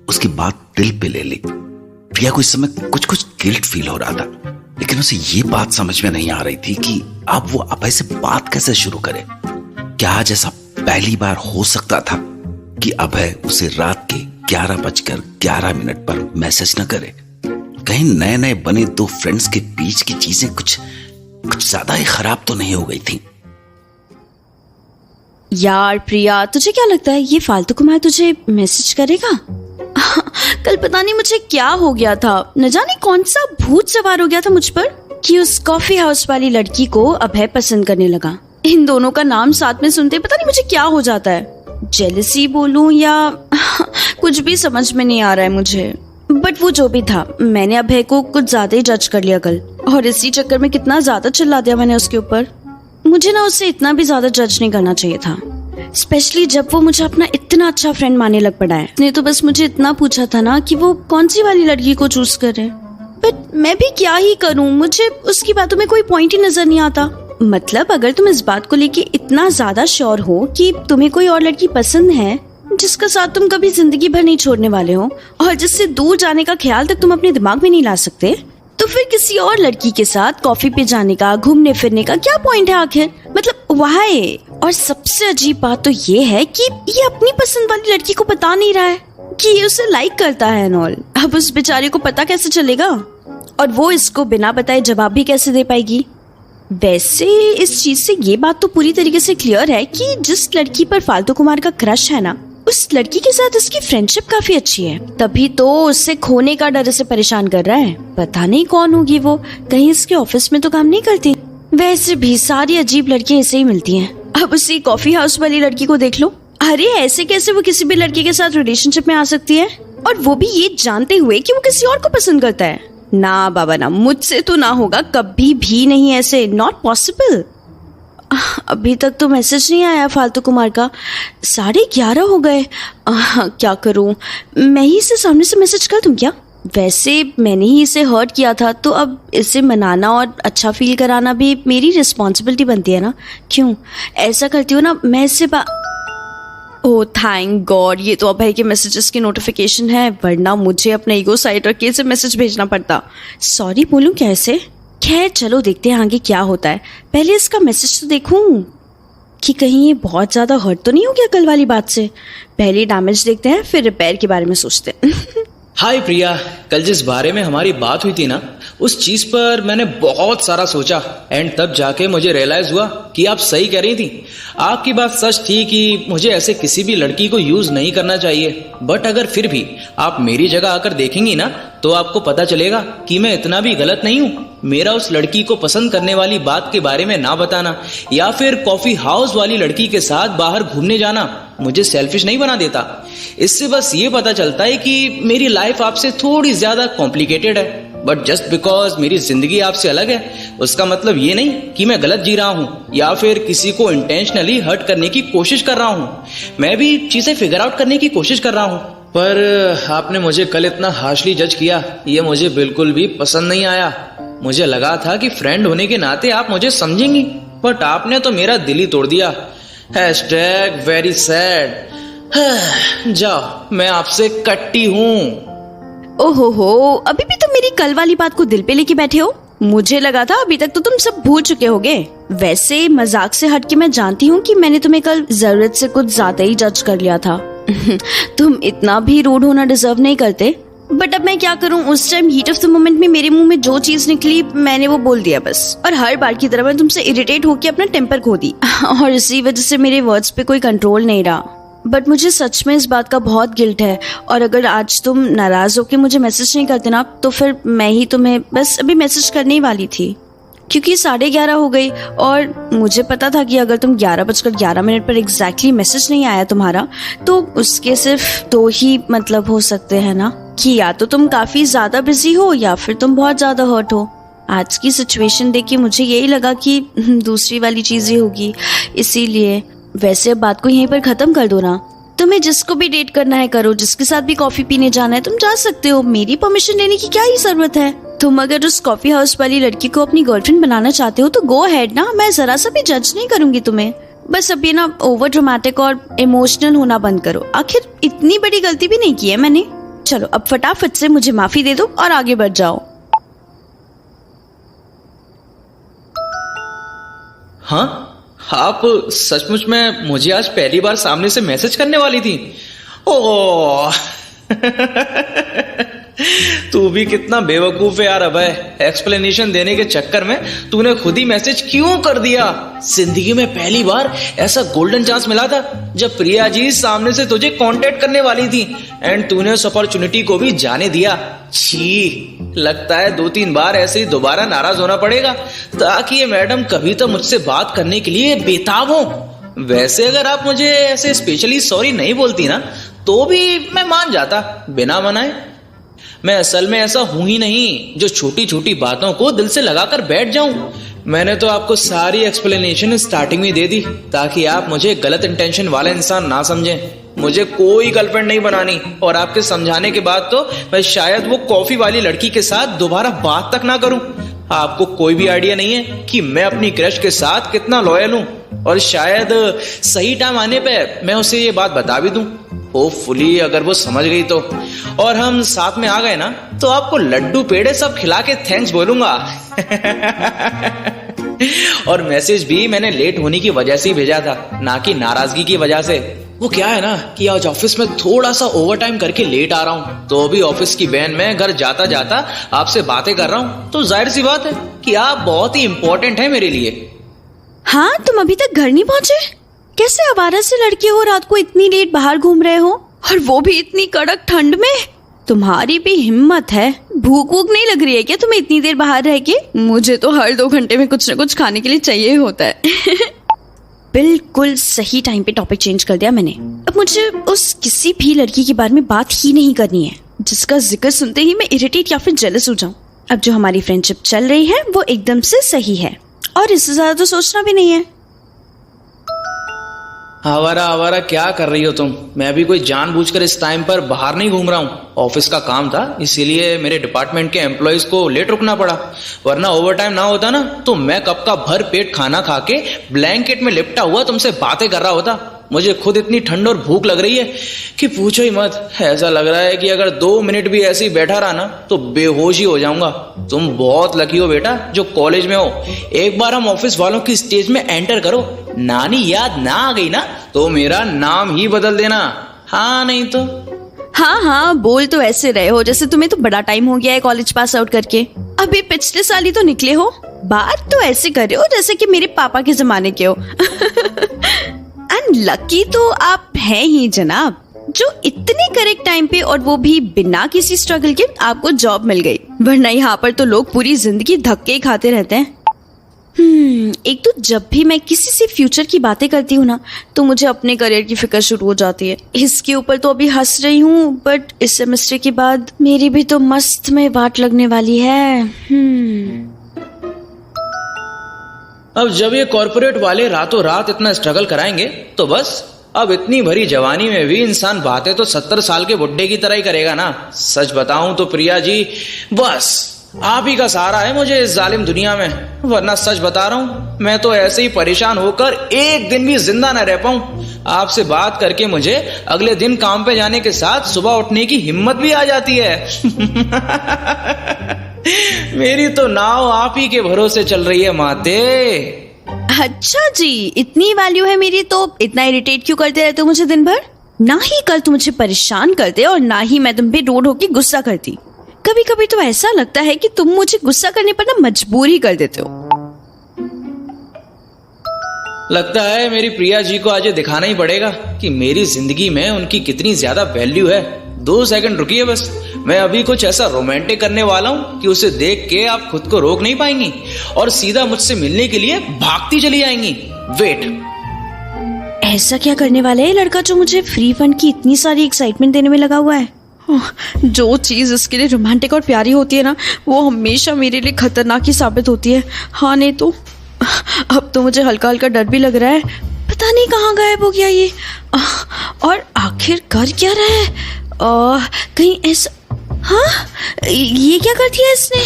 उसकी बात दिल पे ले ली। प्रिया को इस समय कुछ कुछ गिल्ट फील हो रहा था, लेकिन उसे ये बात समझ में नहीं आ रही थी कि अब वो अभय से बात कैसे शुरू करे। क्या आज ऐसा पहली बार हो सकता था कि अभय उसे रात के 11:11 पर मैसेज न करे? कहीं नए नए बने दो फ्रेंड्स के बीच की चीजें कुछ ज्यादा ही खराब तो नहीं हो गई थी? यार प्रिया, तुझे क्या लगता है ये फालतू कुमार तुझे मैसेज करेगा? कल पता नहीं मुझे क्या हो गया था, न जाने कौन सा भूत सवार हो गया था मुझ पर कि उस कॉफी हाउस वाली लड़की को अभय पसंद करने लगा। इन दोनों का नाम साथ में सुनते पता नहीं मुझे क्या हो जाता है। जेलसी बोलूं या कुछ भी समझ में नहीं आ रहा है मुझे। बट वो जो भी था, मैंने अभय को कुछ ज्यादा ही जज कर लिया कल, और इसी चक्कर में कितना ज्यादा चिल्ला दिया मैंने उसके ऊपर। मुझे ना उससे इतना भी ज्यादा जज नहीं करना चाहिए था, स्पेशली जब वो मुझे अपना इतना अच्छा फ्रेंड मानने लग पड़ा है। उसने तो बस मुझे इतना पूछा था ना कि वो कौन सी वाली लड़की को चूज करे। बट मैं भी क्या ही करूं, मुझे उसकी बातों में कोई पॉइंट ही नजर नहीं आता। मतलब अगर तुम इस बात को लेके इतना ज्यादा श्योर हो कि तुम्हें कोई और लड़की पसंद है जिसका साथ तुम कभी जिंदगी भर नहीं छोड़ने वाले हो, और जिससे दूर जाने का ख्याल तक तुम अपने दिमाग में नहीं ला सकते, तो फिर किसी और लड़की के साथ कॉफी पे जाने का, घूमने फिरने का क्या पॉइंट है आखिर? मतलब व्हाई? और सबसे अजीब बात तो ये है कि ये अपनी पसंद वाली लड़की को बता नहीं रहा है कि ये उसे लाइक करता है एंड ऑल। अब उस बेचारे को पता कैसे चलेगा? और वो इसको बिना बताए जवाब भी कैसे दे पाएगी? वैसे इस चीज से ये बात तो पूरी तरीके से क्लियर है कि जिस लड़की पर फालतू कुमार का क्रश है ना, उस लड़की के साथ इसकी फ्रेंडशिप काफी अच्छी है, तभी तो उससे खोने का डर इसे परेशान कर रहा है। पता नहीं कौन होगी वो, कहीं इसके ऑफिस में तो काम नहीं करती। वैसे भी सारी अजीब लड़कियां ऐसे ही मिलती हैं। अब उसी कॉफी हाउस वाली लड़की को देख लो। अरे ऐसे कैसे वो किसी भी लड़की के साथ रिलेशनशिप में आ सकती है, और वो भी ये जानते हुए कि वो किसी और को पसंद करता है। ना बाबा ना, मुझसे तो ना होगा, कभी भी नहीं, ऐसे नॉट पॉसिबल। अभी तक तो मैसेज नहीं आया फालतू कुमार का। 11:30 हो गए। क्या करूं, मैं ही इसे सामने से मैसेज कर दूं क्या? वैसे मैंने ही इसे हर्ट किया था, तो अब इसे मनाना और अच्छा फील कराना भी मेरी रिस्पॉन्सिबिलिटी बनती है ना। क्यों ऐसा करती हूँ ना मैं इससे ओह थैंक गॉड, ये तो अभय के मैसेजेस की नोटिफिकेशन है, वरना मुझे अपना ईगो साइड रख के इसे मैसेज भेजना पड़ता। सॉरी बोलूं कैसे? खैर चलो देखते हैं आगे क्या होता है। पहले इसका मैसेज तो देखूं कि कहीं ये बहुत ज्यादा हर्ट तो नहीं हो गया कल वाली बात से। पहले डैमेज देखते हैं, फिर रिपेयर के बारे में सोचते हैं। हाय प्रिया, कल जिस बारे में हमारी बात हुई थी ना, उस चीज पर मैंने बहुत सारा सोचा एंड तब जाके मुझे रियलाइज हुआ कि आप सही कह रही थी। आपकी बात सच थी कि मुझे ऐसे किसी भी लड़की को यूज नहीं करना चाहिए। बट अगर फिर भी आप मेरी जगह आकर देखेंगी ना, तो आपको पता चलेगा कि मैं इतना भी गलत नहीं हूँ। मेरा उस लड़की को पसंद करने वाली बात के बारे में ना बताना या फिर कॉफी हाउस वाली लड़की के साथ बाहर घूमने जाना मुझे सेल्फिश नहीं बना देता। इससे बस ये पता चलता है कि मेरी लाइफ आपसे थोड़ी ज्यादा कॉम्प्लिकेटेड है। बट जस्ट बिकॉज मेरी जिंदगी आपसे अलग है, उसका मतलब ये नहीं कि मैं गलत जी रहा हूँ या फिर किसी को इंटेंशनली हर्ट करने की कोशिश कर रहा हूँ। मैं भी चीजें फिगर आउट करने की कोशिश कर रहा हूँ। पर आपने मुझे कल इतना हार्शली जज किया, ये मुझे बिल्कुल भी पसंद नहीं आया। मुझे लगा था कि फ्रेंड होने के नाते आप मुझे समझेंगी, बट आपने तो मेरा दिल ही तोड़ दिया। #Very sad. जाओ, मैं आपसे कट्टी हूँ। ओहो, अभी भी तुम मेरी कल वाली बात को दिल पे लेके बैठे हो। मुझे लगा था अभी तक तो तुम सब भूल चुके होगे। वैसे मजाक से हटके मैं जानती हूँ कि मैंने तुम्हें कल जरूरत से कुछ ज्यादा ही जज कर लिया था। तुम इतना भी रूड होना डिजर्व नहीं करते, बट अब मैं क्या करूं, उस time heat of the moment में मेरे मुंह में जो चीज निकली मैंने वो बोल दिया बस। और हर बार की तरह मैं तुमसे इरिटेट होकर अपना टेम्पर खो दी और इसी वजह से मेरे वर्ड्स पे कोई कंट्रोल नहीं रहा। बट मुझे सच में इस बात का बहुत गिल्ट है, और अगर आज तुम नाराज होकर मुझे मैसेज नहीं करते ना, तो फिर मैं ही तुम्हें बस अभी मैसेज करने ही वाली थी, क्योंकि 11:30 हो गई और मुझे पता था कि अगर तुम 11:11 पर एग्जैक्टली मैसेज नहीं आया तुम्हारा, तो उसके सिर्फ 2 ही मतलब हो सकते हैं ना, कि या तो तुम काफी ज्यादा बिजी हो या फिर तुम बहुत ज्यादा हर्ट हो। आज की सिचुएशन देख के मुझे यही लगा कि दूसरी वाली चीज ही होगी, इसीलिए। वैसे अब बात को यहीं पर खत्म कर दो ना। तुम्हें जिसको भी डेट करना है करो, जिसके साथ भी कॉफी पीने जाना है तुम जा सकते हो, मेरी परमिशन लेने की क्या ही जरूरत है। तुम अगर उस कॉफी हाउस वाली लड़की को अपनी गर्लफ्रेंड बनाना चाहते हो तो गो अहेड ना, मैं जरा सा भी जज नहीं करूंगी तुम्हें। बस अब ये ना ओवर ड्रामेटिक और इमोशनल होना बंद करो, आखिर इतनी बड़ी गलती भी नहीं की है मैंने। चलो अब फटाफट से मुझे माफी दे दो और आगे बढ़ जाओ। हाँ, आप सचमुच में मुझे आज पहली बार सामने से मैसेज करने वाली थी। ओह तू भी कितना बेवकूफ है यार अभय। एक्सप्लेनेशन देने के चक्कर में तूने खुद ही मैसेज क्यों कर दिया। जिंदगी में पहली बार ऐसा गोल्डन चांस मिला था जब प्रिया जी सामने से तुझे कांटेक्ट करने वाली थी एंड तूने उस अपॉर्चुनिटी को भी जाने दिया। छी, लगता है 2-3 बार ऐसे ही दोबारा नाराज होना पड़ेगा ताकि ये मैडम कभी तो मुझसे बात करने के लिए बेताब हो। वैसे अगर आप मुझे ऐसे स्पेशली सॉरी नहीं बोलती ना, तो भी मैं मान जाता बिना मनाए। मैं असल में ऐसा हूं ही नहीं जो छोटी छोटी बातों को दिल से लगाकर बैठ जाऊं। मैंने तो आपको सारी एक्सप्लेनेशन स्टार्टिंग में दे दी ताकि आप मुझे गलत इंटेंशन वाला इंसान ना समझें। मुझे कोई गर्लफ्रेंड नहीं बनानी, और आपके समझाने के बाद तो मैं शायद वो कॉफी वाली लड़की के साथ दोबारा बात तक ना करूं। आपको कोई भी आइडिया नहीं है कि मैं अपनी क्रश के साथ कितना लॉयल हूं, और शायद सही टाइम आने पे मैं उसे ये बात बता भी दूं। होपफुली अगर वो समझ गई तो, और हम साथ में आ गए ना, तो आपको लड्डू पेड़े सब खिला के थैंक्स बोलूंगा। और मैसेज भी मैंने लेट होने की वजह से ही भेजा था, ना कि नाराजगी की वजह से। वो क्या है ना कि आज ऑफिस में थोड़ा सा ओवर टाइम करके लेट आ रहा हूँ, तो अभी ऑफिस की वैन में घर जाता जाता आपसे बातें कर रहा हूँ, तो जाहिर सी बात है कि आप बहुत ही इंपॉर्टेंट है मेरे लिए। हाँ, तुम अभी तक घर नहीं पहुंचे? कैसे आवारा से लड़के हो, रात को इतनी लेट बाहर घूम रहे हो, और वो भी इतनी कड़क ठंड में? तुम्हारी भी हिम्मत है। भूख वूख नहीं लग रही है क्या तुम्हें इतनी देर बाहर रह के? मुझे तो हर 2 घंटे में कुछ न कुछ खाने के लिए चाहिए ही होता है। बिल्कुल सही टाइम पे टॉपिक चेंज कर दिया मैंने। अब मुझे उस किसी भी लड़की के बारे में बात ही नहीं करनी है जिसका जिक्र सुनते ही मैं इरिटेट या फिर जेलस हो जाऊं। अब जो हमारी फ्रेंडशिप चल रही है वो एकदम से सही है, और इससे ज्यादा तो सोचना भी नहीं है। आवारा आवारा क्या कर रही हो तुम? मैं भी कोई जानबूझकर इस टाइम पर बाहर नहीं घूम रहा हूँ। ऑफिस का काम था, इसीलिए मेरे डिपार्टमेंट के एम्प्लॉयज को लेट रुकना पड़ा, वरना ओवर टाइम ना होता ना तो मैं कब का भर पेट खाना खा के ब्लैंकेट में लिपटा हुआ तुमसे बातें कर रहा होता। मुझे खुद इतनी ठंड और भूख लग रही है कि पूछो ही मत। ऐसा लग रहा है कि अगर 2 मिनट भी ऐसे ही बैठा रहा ना तो बेहोश ही हो जाऊंगा। तुम बहुत लकी हो बेटा जो कॉलेज में हो। एक बार हम ऑफिस वालों की स्टेज में एंटर करो, नानी याद ना आ गई ना तो मेरा नाम ही बदल देना। हाँ नहीं तो। हाँ हाँ, बोल तो ऐसे रहे हो जैसे तुम्हें तो बड़ा टाइम हो गया है कॉलेज पास आउट करके। अभी पिछले साल ही तो निकले हो। बात तो ऐसे कर रहे हो जैसे कि मेरे पापा के जमाने के हो। एंड लकी तो आप हैं ही जनाब, जो इतने करेक्ट टाइम पे और वो भी बिना किसी स्ट्रगल के आपको जॉब मिल गई, वरना यहाँ पर तो लोग पूरी जिंदगी धक्के ही खाते रहते हैं। एक तो जब भी मैं किसी से फ्यूचर की बातें करती हूँ ना तो मुझे अपने करियर की फिक्र शुरू हो जाती है। इसके ऊपर तो अभी हंस रही हूँ, बट इस सेमेस्टर के बाद मेरी भी तो मस्त में बात लगने वाली है। अब जब ये कॉर्पोरेट वाले रातों रात इतना स्ट्रगल कराएंगे तो बस अब इतनी भरी जवानी में भी इंसान बातें तो 70 साल के बुड्ढे की तरह ही करेगा ना। सच बताऊं तो प्रिया जी, बस आप ही का सहारा है मुझे इस जालिम दुनिया में, वरना सच बता रहा हूं मैं तो ऐसे ही परेशान होकर एक दिन भी जिंदा न रह पाऊं। आपसे बात करके मुझे अगले दिन काम पे जाने के साथ सुबह उठने की हिम्मत भी आ जाती है। मेरी तो नाव आप ही के भरोसे चल रही है माते। अच्छा जी, इतनी वैल्यू है मेरी तो इतना इरिटेट क्यों करते रहते हो मुझे दिन भर? ना ही कल तुम मुझे परेशान करते और ना ही मैं तुम पे रोड होके गुस्सा करती। कभी कभी तो ऐसा लगता है कि तुम मुझे गुस्सा करने पर ना मजबूर ही कर देते हो। लगता है मेरी प्रिया जी को आज ये दिखाना ही पड़ेगा कि मेरी जिंदगी में उनकी कितनी ज्यादा वैल्यू है। 2 सेकंड रुकिए बस, मैं अभी कुछ ऐसा रोमांटिक करने वाला हूँ कि उसे देख के आप खुद को रोक नहीं पाएंगी और सीधा मुझसे मिलने के लिए भागती चली जाएंगी। वेट। ऐसा क्या करने वाला है लड़का जो मुझे फ्री फंड की इतनी सारी एक्साइटमेंट देने में लगा हुआ है? जो चीज इसके लिए रोमांटिक और प्यारी होती है ना वो हमेशा मेरे लिए खतरनाक ही साबित होती है। हाँ नहीं तो। अब तो मुझे हल्का हल्का डर भी लग रहा है, पता नहीं कहाँ गायब हो गया ये, और आखिर कर क्या रहा है? कहीं ऐसा, हाँ ये क्या कर दिया इसने?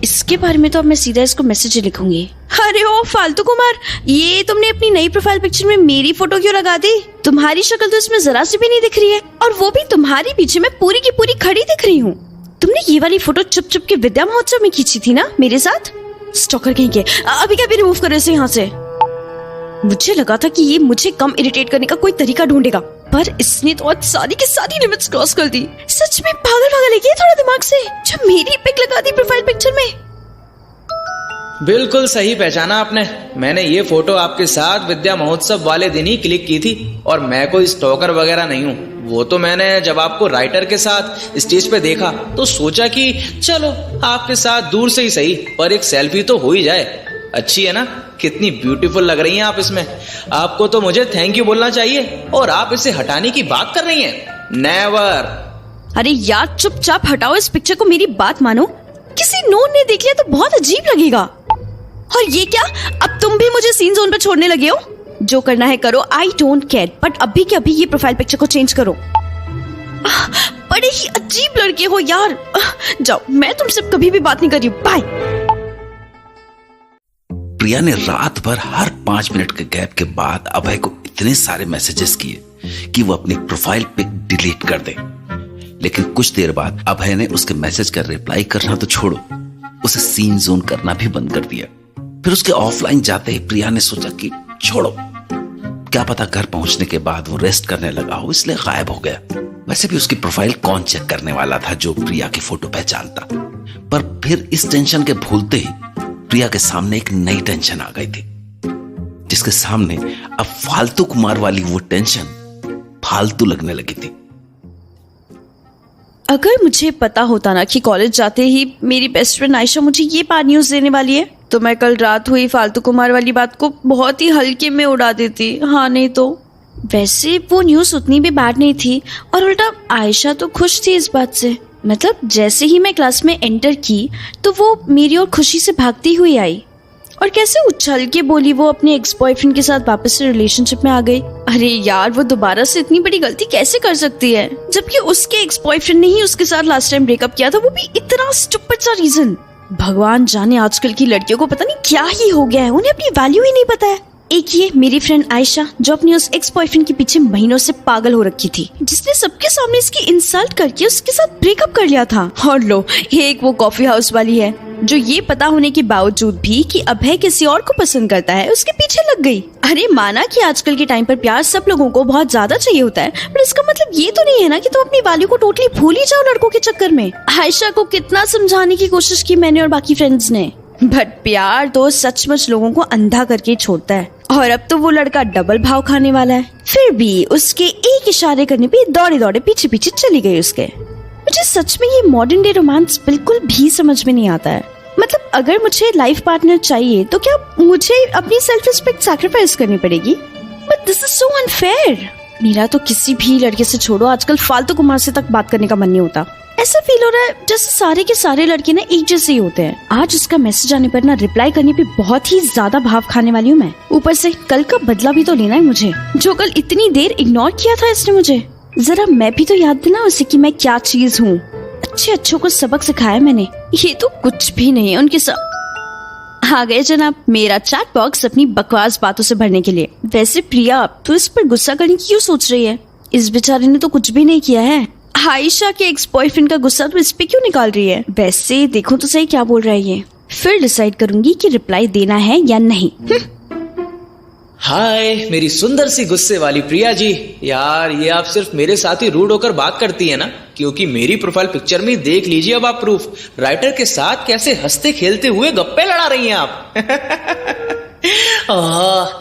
इसके बारे में तो अब मैं सीधा इसको मैसेज लिखूंगी। अरे ओ फालतू कुमार, ये तुमने अपनी नई प्रोफाइल पिक्चर में मेरी फोटो क्यों लगा दी? तुम्हारी शक्ल तो इसमें जरा सी भी नहीं दिख रही है, और वो भी तुम्हारी पीछे मैं पूरी की पूरी खड़ी दिख रही हूँ। तुमने ये वाली फोटो चुप चुप के विद्या महोत्सव में खींची थी ना मेरे साथ? स्टॉकर कहीं के। अभी क्या भी रिमूव कर इसे यहाँ से। मुझे लगा था कि ये मुझे कम इरिटेट करने का कोई तरीका ढूंढेगा, पर इसने तो आज सारी की सारी लिमिट्स क्रॉस कर दी। सच में पागल है क्या थोड़ा दिमाग से, जो मेरी पिक लगा दी प्रोफाइल पिक्चर में? बिल्कुल सही पहचाना आपने। मैंने ये फोटो आपके साथ विद्या महोत्सव वाले दिन ही क्लिक की थी, और मैं कोई स्टॉकर वगैरह नहीं हूँ। वो तो मैंने जब आपको राइटर के साथ स्टेज पे देखा तो सोचा कि चलो आपके साथ दूर से ही सही पर एक सेल्फी तो हो ही जाए। अच्छी है ना, कितनी ब्यूटीफुल लग रही हैं आप इसमें। आपको तो मुझे थैंक यू बोलना चाहिए, और आप इसे हटाने की बात कर रही हैं। नेवर। अरे यार चुपचाप हटाओ इस पिक्चर को, मेरी बात मानो। किसी नोन ने देख लिया तो बहुत अजीब लगेगा। और ये क्या, अब तुम भी मुझे सीन जोन पे छोड़ने लगे हो? जो करना है करो, आई डोंट केयर, बट अभी के अभी ये प्रोफाइल पिक्चर को चेंज करो। बड़े ही अजीब लड़के हो यार। जाओ, मैं तुमसे कभी भी बात नहीं कर रही हूँ, बाय। प्रिया ने रात भर हर 5 मिनट के गैप के बाद अभय को इतने सारे मैसेजेस किए कि वो अपनी प्रोफाइल पिक डिलीट कर दे। लेकिन कुछ देर बाद अभय ने उसके मैसेज का रिप्लाई करना तो छोड़ो, उसे सीन जोन करना भी बंद कर दिया। फिर उसके ऑफलाइन जाते ही प्रिया ने सोचा कि छोड़ो, क्या पता घर पहुंचने के बाद वो रेस्ट करने लगा हो, इसलिए गायब हो गया। वैसे भी उसकी प्रोफाइल कौन चेक करने वाला था जो प्रिया की फोटो पहचानता। पर फिर इस टेंशन के भूलते ही प्रिया के सामने एक नई टेंशन आ गई थी, जिसके सामने अब फालतू कुमार वाली वो टेंशन फालतू लगने लगी थी। अगर मुझे पता होता ना कि कॉलेज जाते ही मेरी बेस्ट फ्रेंड आयशा मुझे ये बैड न्यूज देने वाली है, तो मैं कल रात हुई फालतू कुमार वाली बात को बहुत ही हल्के में उड़ा देती। हाँ नहीं तो। वैसे वो न्यूज उतनी भी बैड नहीं थी और उल्टा आयशा तो खुश थी इस बात से। मतलब जैसे ही मैं क्लास में एंटर की तो वो मेरी ओर खुशी से भागती हुई आई और कैसे उछल के बोली वो अपने एक्स बॉयफ्रेंड के साथ वापस से रिलेशनशिप में आ गई। अरे यार, वो दोबारा से इतनी बड़ी गलती कैसे कर सकती है, जबकि उसके एक्स बॉयफ्रेंड ने ही उसके साथ लास्ट टाइम ब्रेकअप किया था, वो भी इतना स्टूपिड सा रीजन। भगवान जाने आजकल की लड़कियों को पता नहीं क्या ही हो गया है, उन्हें अपनी वैल्यू ही नहीं पता है। एक ये मेरी फ्रेंड आयशा जो अपने उस एक्स बॉयफ्रेंड के पीछे महीनों से पागल हो रखी थी, जिसने सबके सामने इसकी इंसल्ट करके उसके साथ ब्रेकअप कर लिया था। और लो, एक वो कॉफी हाउस वाली है जो ये पता होने के बावजूद भी कि अभय किसी और को पसंद करता है उसके पीछे लग गई। अरे माना कि आजकल के टाइम पर प्यार सब लोगों को बहुत ज्यादा चाहिए होता है, पर इसका मतलब ये तो नहीं है ना कि तुम अपनी वैल्यू को टोटली भूल ही जाओ लड़कों के चक्कर में। आयशा को कितना समझाने की कोशिश की मैंने और बाकी फ्रेंड्स ने, बट प्यार तो सचमुच लोगों को अंधा करके छोड़ता है। और अब तो वो लड़का डबल भाव खाने वाला है। फिर भी उसके एक इशारे करने पे दौड़े दौड़े पीछे पीछे चली गई उसके। मुझे सच में ये मॉडर्न डे रोमांस बिल्कुल भी समझ में नहीं आता है। मतलब अगर मुझे लाइफ पार्टनर चाहिए तो क्या मुझे अपनी सेल्फ रिस्पेक्ट सैक्रिफाइस करनी पड़ेगी? But this is so unfair. मेरा तो किसी भी लड़के से छोड़ो, आजकल फालतू कुमार से तक बात करने का मन नहीं होता। ऐसा फील हो रहा है जैसे सारे के सारे लड़के ना एक जैसे ही होते हैं। आज उसका मैसेज आने पर ना रिप्लाई करने पे बहुत ही ज्यादा भाव खाने वाली हूँ मैं। ऊपर से कल का बदला भी तो लेना है मुझे, जो कल इतनी देर इग्नोर किया था इसने मुझे। जरा मैं भी तो याद दिला उसे कि मैं क्या चीज हूँ। अच्छे अच्छों को सबक सिखाया मैंने, ये तो कुछ भी नहीं है उनके साथ। आ गए जनाब मेरा चैट बॉक्स अपनी बकवास बातों से भरने के लिए। वैसे प्रिया, तू इस पर गुस्सा करने की क्यों सोच रही है? इस बेचारे ने तो कुछ भी नहीं किया है। आयशा के एक्स बॉयफ्रेंड का गुस्सा तो इस पे क्यों निकाल रही है? वैसे देखो तो सही क्या बोल रहा है ये, फिर डिसाइड करूंगी कि रिप्लाई देना है या नहीं। हाय मेरी सुंदर सी गुस्से वाली प्रिया जी। यार ये आप सिर्फ मेरे साथ ही रूड होकर बात करती है ना, क्योंकि मेरी प्रोफाइल पिक्चर में देख लीजिए अब आप प्रूफ। राइटर के साथ कैसे हंसते खेलते हुए गप्पे लड़ा रही हैं आप।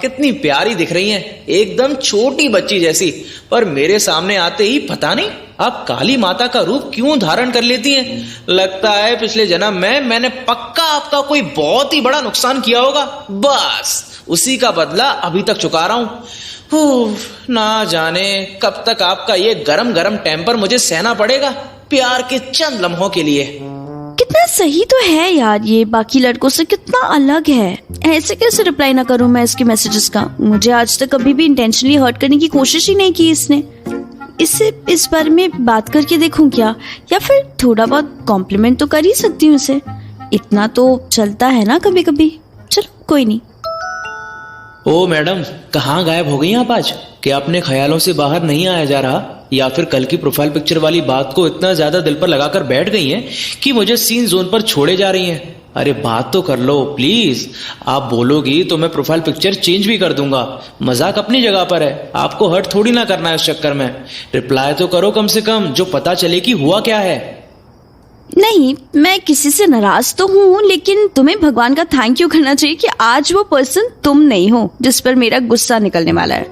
कितनी प्यारी दिख रही हैं, एकदम छोटी बच्ची जैसी। पर मेरे सामने आते ही पता नहीं आप काली माता का रूप क्यों धारण कर लेती हैं। लगता है पिछले जन्म में मैंने पक्का आपका कोई बहुत ही बड़ा नुकसान किया होगा, बस उसी का बदला अभी तक चुका रहा हूं। ना जाने कब तक आपका ये गरम गरम टेम्पर मुझे सहना पड़ेगा प्यार के चंद लम्हों के लिए। कितना सही तो है यार, ये बाकी लड़कों से कितना अलग है। ऐसे कैसे रिप्लाई ना करूं मैं इसके मैसेजेस का? मुझे आज तक कभी भी इंटेंशनली हर्ट करने की कोशिश ही नहीं की इसने। इससे इस बारे में बात करके देखूं क्या, या फिर थोड़ा बहुत कॉम्प्लीमेंट तो कर ही सकती हूँ इसे, इतना तो चलता है ना कभी कभी। चलो कोई नहीं। ओ मैडम, कहाँ गायब हो गई आप आज? क्या अपने ख्यालों से बाहर नहीं आया जा रहा, या फिर कल की प्रोफाइल पिक्चर वाली बात को इतना ज्यादा दिल पर लगाकर बैठ गई हैं कि मुझे सीन जोन पर छोड़े जा रही हैं? अरे बात तो कर लो प्लीज। आप बोलोगी तो मैं प्रोफाइल पिक्चर चेंज भी कर दूंगा। मजाक अपनी जगह पर है, आपको हर्ट थोड़ी ना करना है इस चक्कर में। रिप्लाई तो करो कम से कम, जो पता चले कि हुआ क्या है। नहीं, मैं किसी से नाराज तो हूँ, लेकिन तुम्हें भगवान का थैंक यू करना चाहिए कि आज वो पर्सन तुम नहीं हो जिस पर मेरा गुस्सा निकलने वाला है।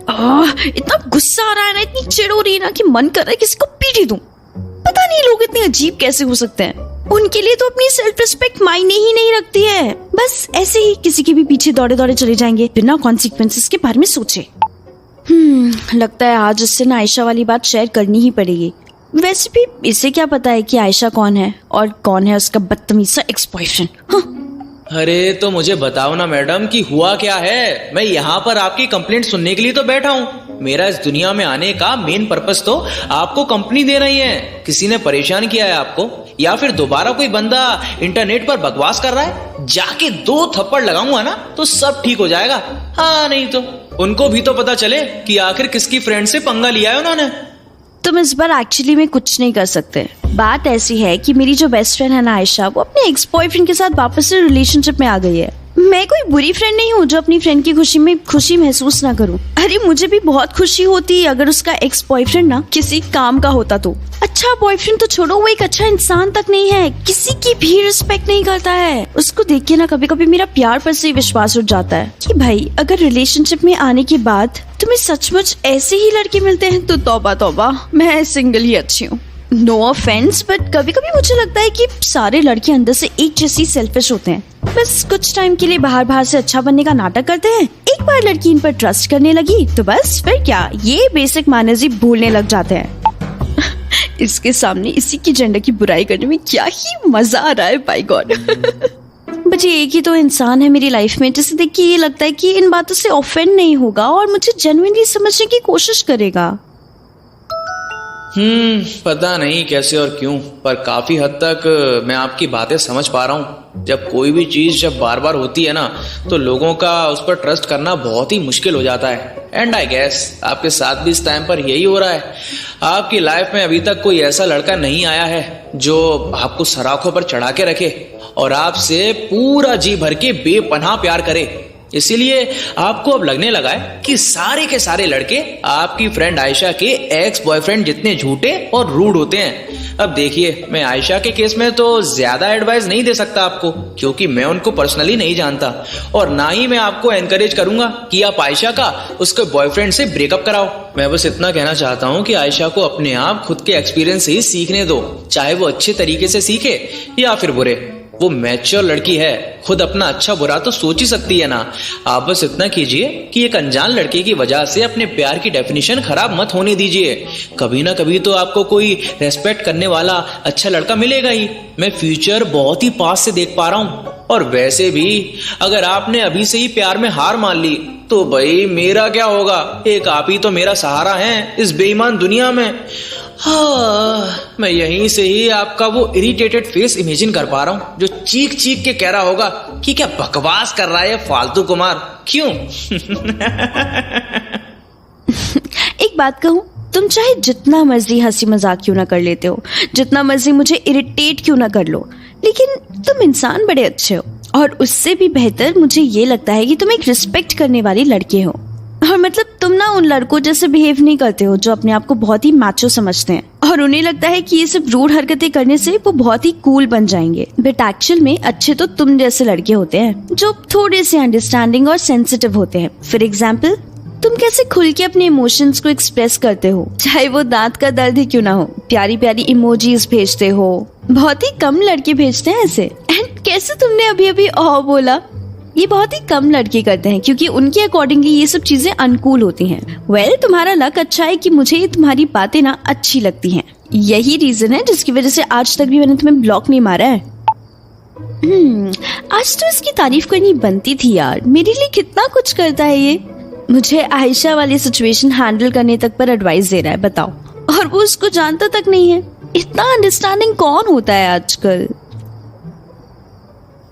इतना गुस्सा आ रहा है ना, इतनी चिढ़ हो रही है ना कि मन कर रहा है किसी को पीट ही दूं। पता नहीं लोग इतने अजीब कैसे हो सकते हैं। उनके लिए तो अपनी सेल्फ रिस्पेक्ट मायने ही नहीं रखती है। बस ऐसे ही किसी के भी पीछे दौड़े दौड़े चले जाएंगे बिना कॉन्सिक्वेंसेस के बारे में सोचे। लगता है आज उससे ना आयशा वाली बात शेयर करनी ही पड़ेगी। वैसे भी इसे क्या पता है कि आयशा कौन है और कौन है उसका बदतमीज सा एक्स बॉयफ्रेंड। अरे तो मुझे बताओ ना मैडम कि हुआ क्या है। मैं यहाँ पर आपकी कंप्लेंट सुनने के लिए तो बैठा हूँ। मेरा इस दुनिया में आने का मेन पर्पस तो आपको कंपनी देना ही है। किसी ने परेशान किया है आपको, या फिर दोबारा कोई बंदा इंटरनेट पर बकवास कर रहा है? जाके 2 थप्पड़ लगाऊंगा ना तो सब ठीक हो जाएगा। हाँ नहीं तो उनको भी तो पता चले कि आखिर किसकी फ्रेंड से पंगा लिया है उन्होंने। तुम इस बार एक्चुअली में कुछ नहीं कर सकते। बात ऐसी है कि मेरी जो बेस्ट फ्रेंड है ना आयशा, वो अपने एक्स बॉयफ्रेंड के साथ वापस से रिलेशनशिप में आ गई है। मैं कोई बुरी फ्रेंड नहीं हूँ जो अपनी फ्रेंड की खुशी में खुशी महसूस ना करूँ। अरे मुझे भी बहुत खुशी होती अगर उसका एक्स बॉयफ्रेंड ना किसी काम का होता तो। अच्छा बॉयफ्रेंड तो छोड़ो, वो एक अच्छा इंसान तक नहीं है, किसी की भी रिस्पेक्ट नहीं करता है। उसको देख के ना कभी कभी मेरा प्यार पर से विश्वास उठ जाता है कि भाई अगर रिलेशनशिप में आने के बाद तुम्हें सचमुच ऐसे ही लड़के मिलते हैं तो तौबा तौबा, मैं सिंगल ही अच्छी हूँ। नो ऑफेंस, बट कभी कभी मुझे लगता है कि सारे लड़के अंदर से एक जैसी सेल्फिश होते हैं। बस कुछ टाइम के लिए बाहर बाहर से अच्छा बनने का नाटक करते हैं। एक बार लड़की इन पर ट्रस्ट करने लगी तो बस फिर क्या, ये बेसिक मैनर्स ही भूलने लग जाते हैं। इसके सामने इसी की जेंडर की बुराई करने में क्या ही मजा आ रहा है, बाय गॉड। बट ये एक ही तो इंसान है मेरी लाइफ में जिसे देख के ये लगता है कि इन बातों से ऑफेंड नहीं होगा और मुझे जेन्युइनली समझने की कोशिश करेगा। पता नहीं कैसे और क्यों, पर काफी हद तक मैं आपकी बातें समझ पा रहा हूँ। जब कोई भी चीज जब बार बार होती है ना तो लोगों का उस पर ट्रस्ट करना बहुत ही मुश्किल हो जाता है। एंड आई गेस आपके साथ भी इस टाइम पर यही हो रहा है। आपकी लाइफ में अभी तक कोई ऐसा लड़का नहीं आया है जो आपको सराखों पर चढ़ा के रखे और आपसे पूरा जी भर के बेपनाह प्यार करे। इसीलिए आपको अब लगने लगा है कि सारे के सारे लड़के आपकी फ्रेंड आयशा के एक्स बॉयफ्रेंड जितने झूठे और रूड होते हैं। अब देखिए, मैं आयशा के केस में तो ज्यादा एडवाइस नहीं दे सकता आपको क्योंकि मैं उनको पर्सनली नहीं जानता और ना ही मैं आपको एनकरेज करूंगा कि आप आयशा का उसके बॉयफ्रेंड से ब्रेकअप कराओ। मैं बस इतना कहना चाहता हूँ कि आयशा को अपने आप खुद के एक्सपीरियंस से ही सीखने दो, चाहे वो अच्छे तरीके से सीखे या फिर बुरे। वो मैच्योर लड़की है, खुद अपना अच्छा बुरा तो सोच ही सकती है ना। आप बस इतना कीजिए कि एक अनजान लड़के की वजह से अपने प्यार की डेफिनेशन खराब मत होने दीजिए। कभी ना कभी तो आपको कोई रेस्पेक्ट करने वाला अच्छा लड़का मिलेगा ही। मैं फ्यूचर बहुत ही पास से देख पा रहा हूँ। और वैसे भी अगर आपने अभी से ही प्यार में हार मान ली तो भाई मेरा क्या होगा? एक आप ही तो मेरा सहारा है इस बेईमान दुनिया में। हाँ, मैं यहीं से ही आपका वो इरिटेटेड फेस इमेजिन कर पा रहा हूँ जो चीख चीख के कह रहा होगा कि क्या बकवास कर रहा है फालतू कुमार, क्यों? एक बात कहूँ, तुम चाहे जितना मर्जी हंसी मजाक क्यों ना कर लेते हो, जितना मर्जी मुझे इरिटेट क्यों ना कर लो, लेकिन तुम इंसान बड़े अच्छे हो। और उससे भी बेहतर मुझे ये लगता है कि तुम एक रिस्पेक्ट करने वाली लड़की हो। और मतलब तुम ना उन लड़कों जैसे बिहेव नहीं करते हो जो अपने आप को बहुत ही मैचो समझते हैं और उन्हें लगता है कि ये सब रूड हरकतें करने से वो बहुत ही कूल बन जाएंगे। बट एक्चुअल में अच्छे तो तुम जैसे लड़के होते हैं जो थोड़े से अंडरस्टैंडिंग और सेंसिटिव होते हैं। फॉर एग्जाम्पल, तुम कैसे खुल के अपने इमोशंस को एक्सप्रेस करते हो, चाहे वो दांत का दर्द ही क्यों ना हो। प्यारी प्यारी इमोजीज भेजते हो, बहुत ही कम लड़के भेजते हैं ऐसे। एंड कैसे तुमने अभी अभी ओह बोला, ये बहुत ही कम लड़के करते हैं क्योंकि उनके अकॉर्डिंगली ये सब चीजें अनकूल होती हैं। वेल, तुम्हारा लक अच्छा है कि मुझे तुम्हारी बातें ना अच्छी लगती हैं। यही रीजन है जिसकी वजह से आज तक भी मैंने तुम्हें ब्लॉक नहीं मारा है। आज तो इसकी तारीफ करनी बनती थी यार, मेरे लिए कितना कुछ करता है ये। मुझे आयशा वाली सिचुएशन हैंडल करने तक पर एडवाइस दे रहा है, बताओ, और वो उसको जानता तक नहीं है। इतना अंडरस्टैंडिंग कौन होता है आजकल?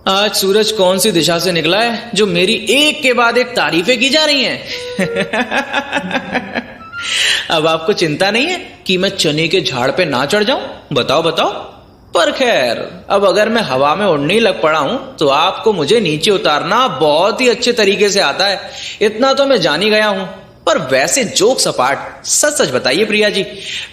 आज सूरज कौन सी दिशा से निकला है जो मेरी एक के बाद एक तारीफें की जा रही हैं? अब आपको चिंता नहीं है कि मैं चने के झाड़ पे ना चढ़ जाऊं? बताओ बताओ। पर खैर, अब अगर मैं हवा में उड़ने ही लग पड़ा हूं तो आपको मुझे नीचे उतारना बहुत ही अच्छे तरीके से आता है, इतना तो मैं जान ही गया हूं। पर वैसे जोक सपाट, सच सच बताइए प्रिया जी,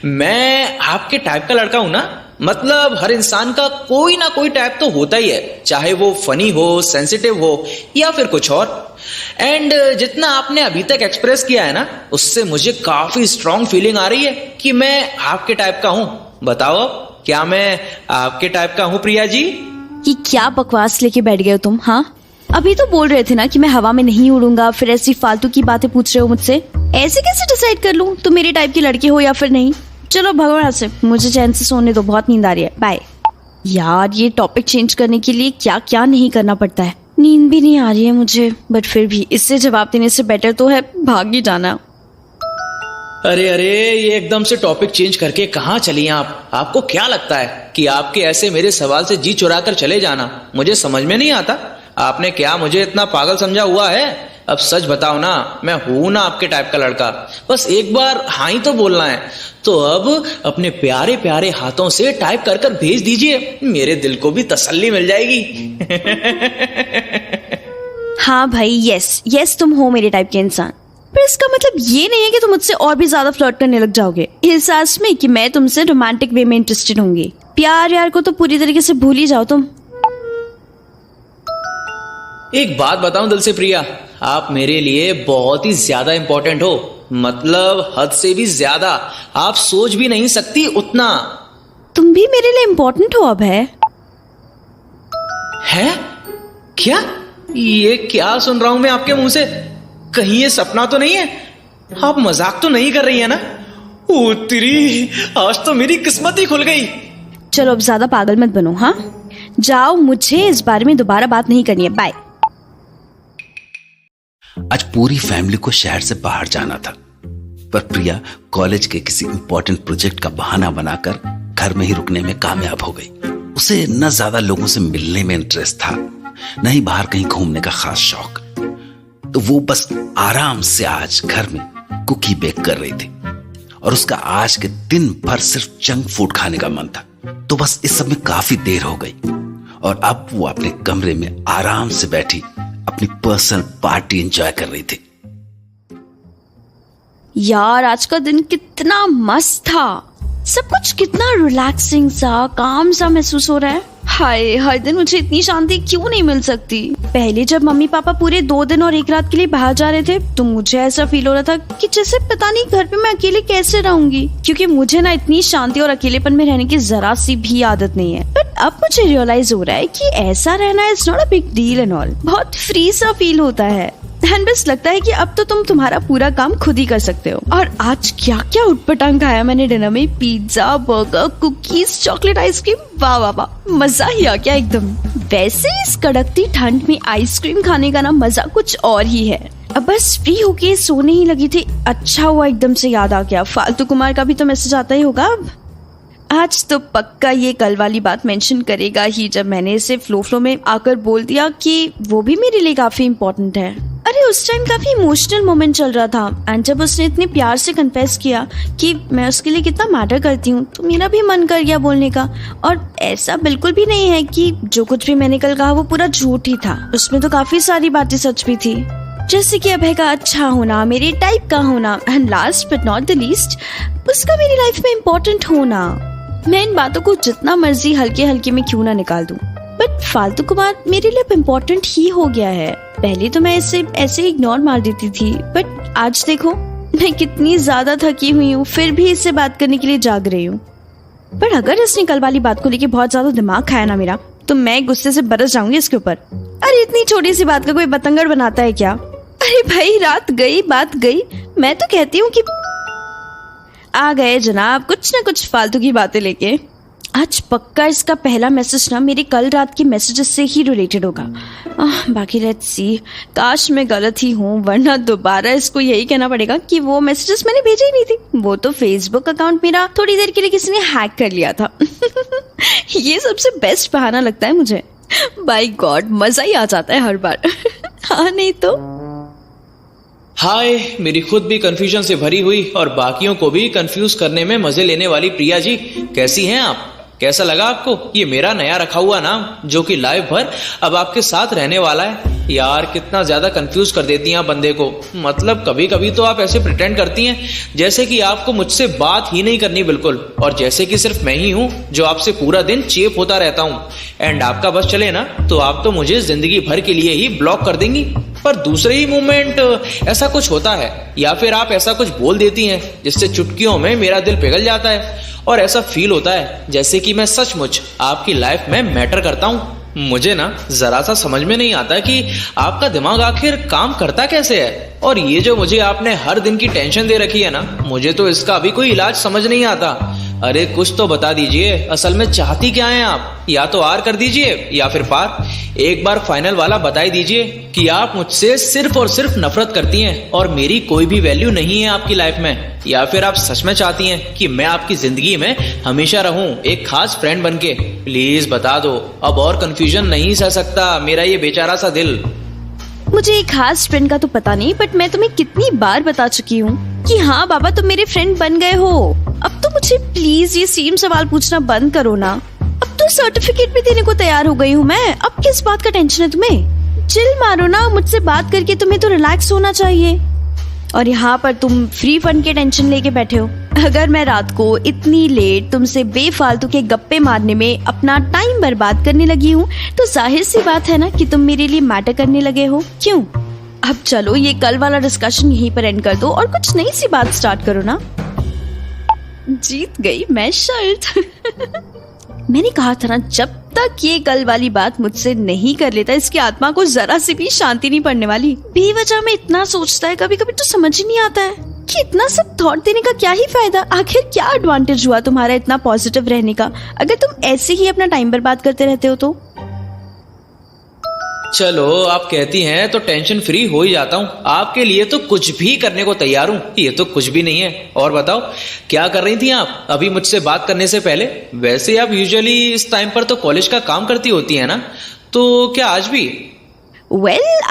मैं आपके टाइप का लड़का हूं ना? मतलब हर इंसान का कोई ना कोई टाइप तो होता ही है, चाहे वो फनी हो, सेंसिटिव हो या फिर कुछ और। एंड जितना आपने अभी तक एक्सप्रेस किया है ना, उससे मुझे काफी स्ट्रांग फीलिंग आ रही है कि मैं आपके टाइप का हूं। बताओ अब, क्या मैं आपके टाइप का हूं प्रिया जी? ये क्या बकवास लेके बैठ गए हो तुम? हाँ, अभी तो बोल रहे थे ना कि मैं हवा में नहीं उड़ूंगा, फिर ऐसी फालतू की बातें पूछ रहे हो मुझसे। ऐसे कैसे डिसाइड कर लूं तुम मेरे टाइप के लड़के हो या फिर नहीं? चलो भगवान से, मुझे चैन से सोने दो, बहुत नींद आ रही है, बाय। यार, ये टॉपिक चेंज करने के लिए क्या क्या नहीं करना पड़ता है। नींद भी नहीं आ रही है मुझे, बट फिर भी इससे जवाब देने से बेटर तो है भाग ही जाना। अरे अरे, ये एकदम से टॉपिक चेंज करके कहाँ चली आप? आपको क्या लगता है कि आपके ऐसे मेरे सवाल से जी चुरा कर चले जाना मुझे समझ में नहीं आता? आपने क्या मुझे इतना पागल समझा हुआ है? अब सच बताओ ना, मैं हूं ना आपके टाइप का लड़का? बस एक बार हाँ ही तो बोलना है। तो अब अपने प्यारे प्यारे हाथों से टाइप कर कर भेज दीजिए, मेरे दिल को भी तसल्ली मिल जाएगी। हाँ भाई, यस तुम हो मेरे टाइप के इंसान, पर इसका मतलब ये नहीं है कि तुम मुझसे और भी ज्यादा फ्लर्ट करने लग जाओगे इस आस में कि मैं तुमसे रोमांटिक वे में इंटरेस्टेड होंगी। प्यार को तो पूरी तरीके से भूल ही जाओ तुम। एक बात बताऊं दिल से प्रिया, आप मेरे लिए बहुत ही ज्यादा इंपॉर्टेंट हो, मतलब हद से भी ज्यादा, आप सोच भी नहीं सकती उतना। तुम भी मेरे लिए इम्पोर्टेंट हो अब है? क्या ये क्या सुन रहा हूं मैं आपके मुंह से? कहीं ये सपना तो नहीं है? आप मजाक तो नहीं कर रही है ना? ओ तेरी, आज तो मेरी किस्मत ही खुल गई। चलो अब ज्यादा पागल मत बनो। हाँ जाओ, मुझे इस बारे में दोबारा बात नहीं करनी है। बाय। आज पूरी फैमिली को शहर से बाहर जाना था, पर प्रिया कॉलेज के किसी इंपॉर्टेंट प्रोजेक्ट का बहाना बनाकर घर में ही रुकने में कामयाब हो गई। उसे न ज्यादा लोगों से मिलने में इंटरेस्ट था, न ही बाहर कहीं घूमने का खास शौक, तो वो बस आराम से आज घर में कुकी बेक कर रही थी और उसका आज के दिन भर सिर्फ जंक फूड खाने का मन था। तो बस इस सब में काफी देर हो गई और अब वो अपने कमरे में आराम से बैठी अपनी पर्सनल पार्टी एंजॉय कर रही थी। यार आज का दिन कितना मस्त था, सब कुछ कितना रिलैक्सिंग सा, काम सा महसूस हो रहा है। हाय, हर दिन मुझे इतनी शांति क्यों नहीं मिल सकती? पहले जब मम्मी पापा पूरे 2 दिन और 1 रात के लिए बाहर जा रहे थे तो मुझे ऐसा फील हो रहा था कि जैसे पता नहीं घर पे मैं अकेले कैसे रहूंगी, क्योंकि मुझे ना इतनी शांति और अकेलेपन में रहने की जरा सी भी आदत नहीं है। बट अब मुझे रियलाइज हो रहा है कि ऐसा रहना is not a big deal and all, बहुत फ्री सा फील होता है। एंड बस लगता है कि अब तो तुम तुम्हारा पूरा काम खुद ही कर सकते हो। और आज क्या क्या उटपटांग खाया मैंने डिनर में, pizza, burger, cookies, chocolate ice cream, वाह वाह वाह, मजा ही आ गया एकदम। वैसे इस कड़कती ठंड में आइसक्रीम खाने का ना मजा कुछ और ही है। अब बस फ्री होके सोने ही लगी थी, अच्छा हुआ एकदम से याद आ गया, फालतू कुमार का भी तो मैसेज आता ही होगा। अब आज तो पक्का ये कल वाली बात मेंशन करेगा ही, जब मैंने इसे फ्लो में आकर बोल दिया कि वो भी मेरे लिए काफी इम्पोर्टेंट है। अरे उस टाइम काफी इमोशनल मोमेंट चल रहा था एंड जब उसने इतने प्यार से कन्फेस किया कि मैं उसके लिए कितना मैटर करती हूँ तो मेरा भी मन कर गया बोलने का। और ऐसा बिल्कुल भी नहीं है कि जो कुछ भी मैंने कल कहा वो पूरा झूठ ही था, उसमें तो काफी सारी बातें सच भी थी, जैसे कि अभय का अच्छा होना, मेरे टाइप का होना and last but not the least उसका मेरी लाइफ में इम्पोर्टेंट होना। मैं इन बातों को जितना मर्जी हल्के हल्के में क्यों ना निकाल दूं, बट फालतू कुमार मेरे लिए इम्पोर्टेंट ही हो गया है। पहले तो मैं इसे ऐसे इग्नोर मार देती थी, बट आज देखो मैं कितनी ज्यादा थकी हुई हूँ फिर भी इससे बात करने के लिए जाग रही हूँ। पर अगर इसने कल वाली बात को लेके बहुत ज्यादा दिमाग खाया ना मेरा, तो मैं गुस्से से बरस जाऊंगी इसके ऊपर। अरे इतनी छोटी सी बात का कोई बतंगड़ बनाता है क्या? अरे भाई रात गई बात गई, मैं तो कहती हूँ कि आ गए जनाब कुछ ना कुछ फालतू की बातें लेके। आज पक्का इसका पहला मैसेज ना मेरे कल रात के मैसेजेस से ही रिलेटेड होगा। बाकी लेट्स सी, काश मैं गलत ही हूँ, वरना दोबारा इसको यही कहना पड़ेगा कि वो मैसेजेस मैंने भेजे ही नहीं थी, वो तो फेसबुक अकाउंट मेरा थोड़ी देर के लिए किसी ने हैक कर लिया था। ये सबसे बेस्ट बहाना लगता है मुझे। बाय गॉड, मजा ही आ जाता है हर बार। हाँ नहीं तो। हाय, मेरी खुद भी कंफ्यूजन से भरी हुई और बाकियों को भी कंफ्यूज करने में मजे लेने वाली प्रिया जी, कैसी हैं आप? कैसा लगा आपको ये मेरा नया रखा हुआ नाम, जो कि लाइफ भर अब आपके साथ रहने वाला है? यार कितना ज्यादा कंफ्यूज कर देती हैं आप बंदे को। मतलब कभी कभी तो आप ऐसे प्रिटेंड करती हैं जैसे कि आपको मुझसे बात ही नहीं करनी बिल्कुल, और जैसे कि सिर्फ मैं ही हूं जो आपसे पूरा दिन चेप होता रहता हूं। एंड आपका बस चले ना तो आप तो मुझे जिंदगी भर के लिए ही ब्लॉक कर देंगी। पर दूसरे ही मोमेंट ऐसा कुछ होता है या फिर आप ऐसा कुछ बोल देती हैं जिससे चुटकियों में मेरा दिल पिघल जाता है और ऐसा फील होता है जैसे कि मैं सचमुच आपकी लाइफ में मैटर करता हूं। मुझे ना जरा सा समझ में नहीं आता कि आपका दिमाग आखिर काम करता कैसे है, और ये जो मुझे आपने हर दिन की टेंशन दे रखी है ना, मुझे तो इसका अभी कोई इलाज समझ नहीं आता। अरे कुछ तो बता दीजिए, असल में चाहती क्या हैं आप? या तो आर कर दीजिए या फिर पार। एक बार फाइनल वाला बता ही दीजिए कि आप मुझसे सिर्फ और सिर्फ नफरत करती हैं और मेरी कोई भी वैल्यू नहीं है आपकी लाइफ में, या फिर आप सच में चाहती हैं कि मैं आपकी जिंदगी में हमेशा रहूं एक खास फ्रेंड बनके। प्लीज बता दो, अब और कंफ्यूजन नहीं सह सकता मेरा ये बेचारा सा दिल। मुझे एक खास फ्रेंड का तो पता नहीं, बट मैं तुम्हें कितनी बार बता चुकी हूँ कि हाँ बाबा तुम मेरे फ्रेंड बन गए हो। अब तो मुझे प्लीज ये सेम सवाल पूछना बंद करो ना। अब तो सर्टिफिकेट भी देने को तैयार हो गई हूँ मैं, अब किस बात का टेंशन है तुम्हें? चिल मारो ना, मुझसे बात करके तुम्हें तो रिलैक्स होना चाहिए। और यहाँ पर तुम फ्री फन के टेंशन लेके बैठे हो। अगर मैं रात को इतनी लेट तुमसे बेफालतू के गप्पे मारने में अपना टाइम बर्बाद करने लगी हूँ तो जाहिर सी बात है ना कि तुम मेरे लिए मैटर करने लगे हो। क्यों? अब चलो ये कल वाला डिस्कशन यहीं पर एंड कर दो और कुछ नई सी बात स्टार्ट करो ना। जीत गई मैं शर्त। मैंने कहा था ना, जब तक ये कल वाली बात मुझसे नहीं कर लेता इसकी आत्मा को जरा सी भी शांति नहीं पड़ने वाली। बेवजह में इतना सोचता है, कभी कभी तो समझ ही नहीं आता है कि इतना सब थॉट देने का क्या ही फायदा। आखिर क्या एडवांटेज हुआ तुम्हारा इतना पॉजिटिव रहने का अगर तुम ऐसे ही अपना टाइम बर्बाद करते रहते हो तो। चलो आप कहती हैं तो टेंशन फ्री हो ही जाता हूँ। आपके लिए तो कुछ भी करने को तैयार हूँ। ये तो कुछ भी नहीं है। और बताओ क्या कर रही थी आप अभी मुझसे बात करने से पहले? वैसे आप यूजुअली इस टाइम पर तो कॉलेज का काम करती होती है ना, तो क्या आज भी?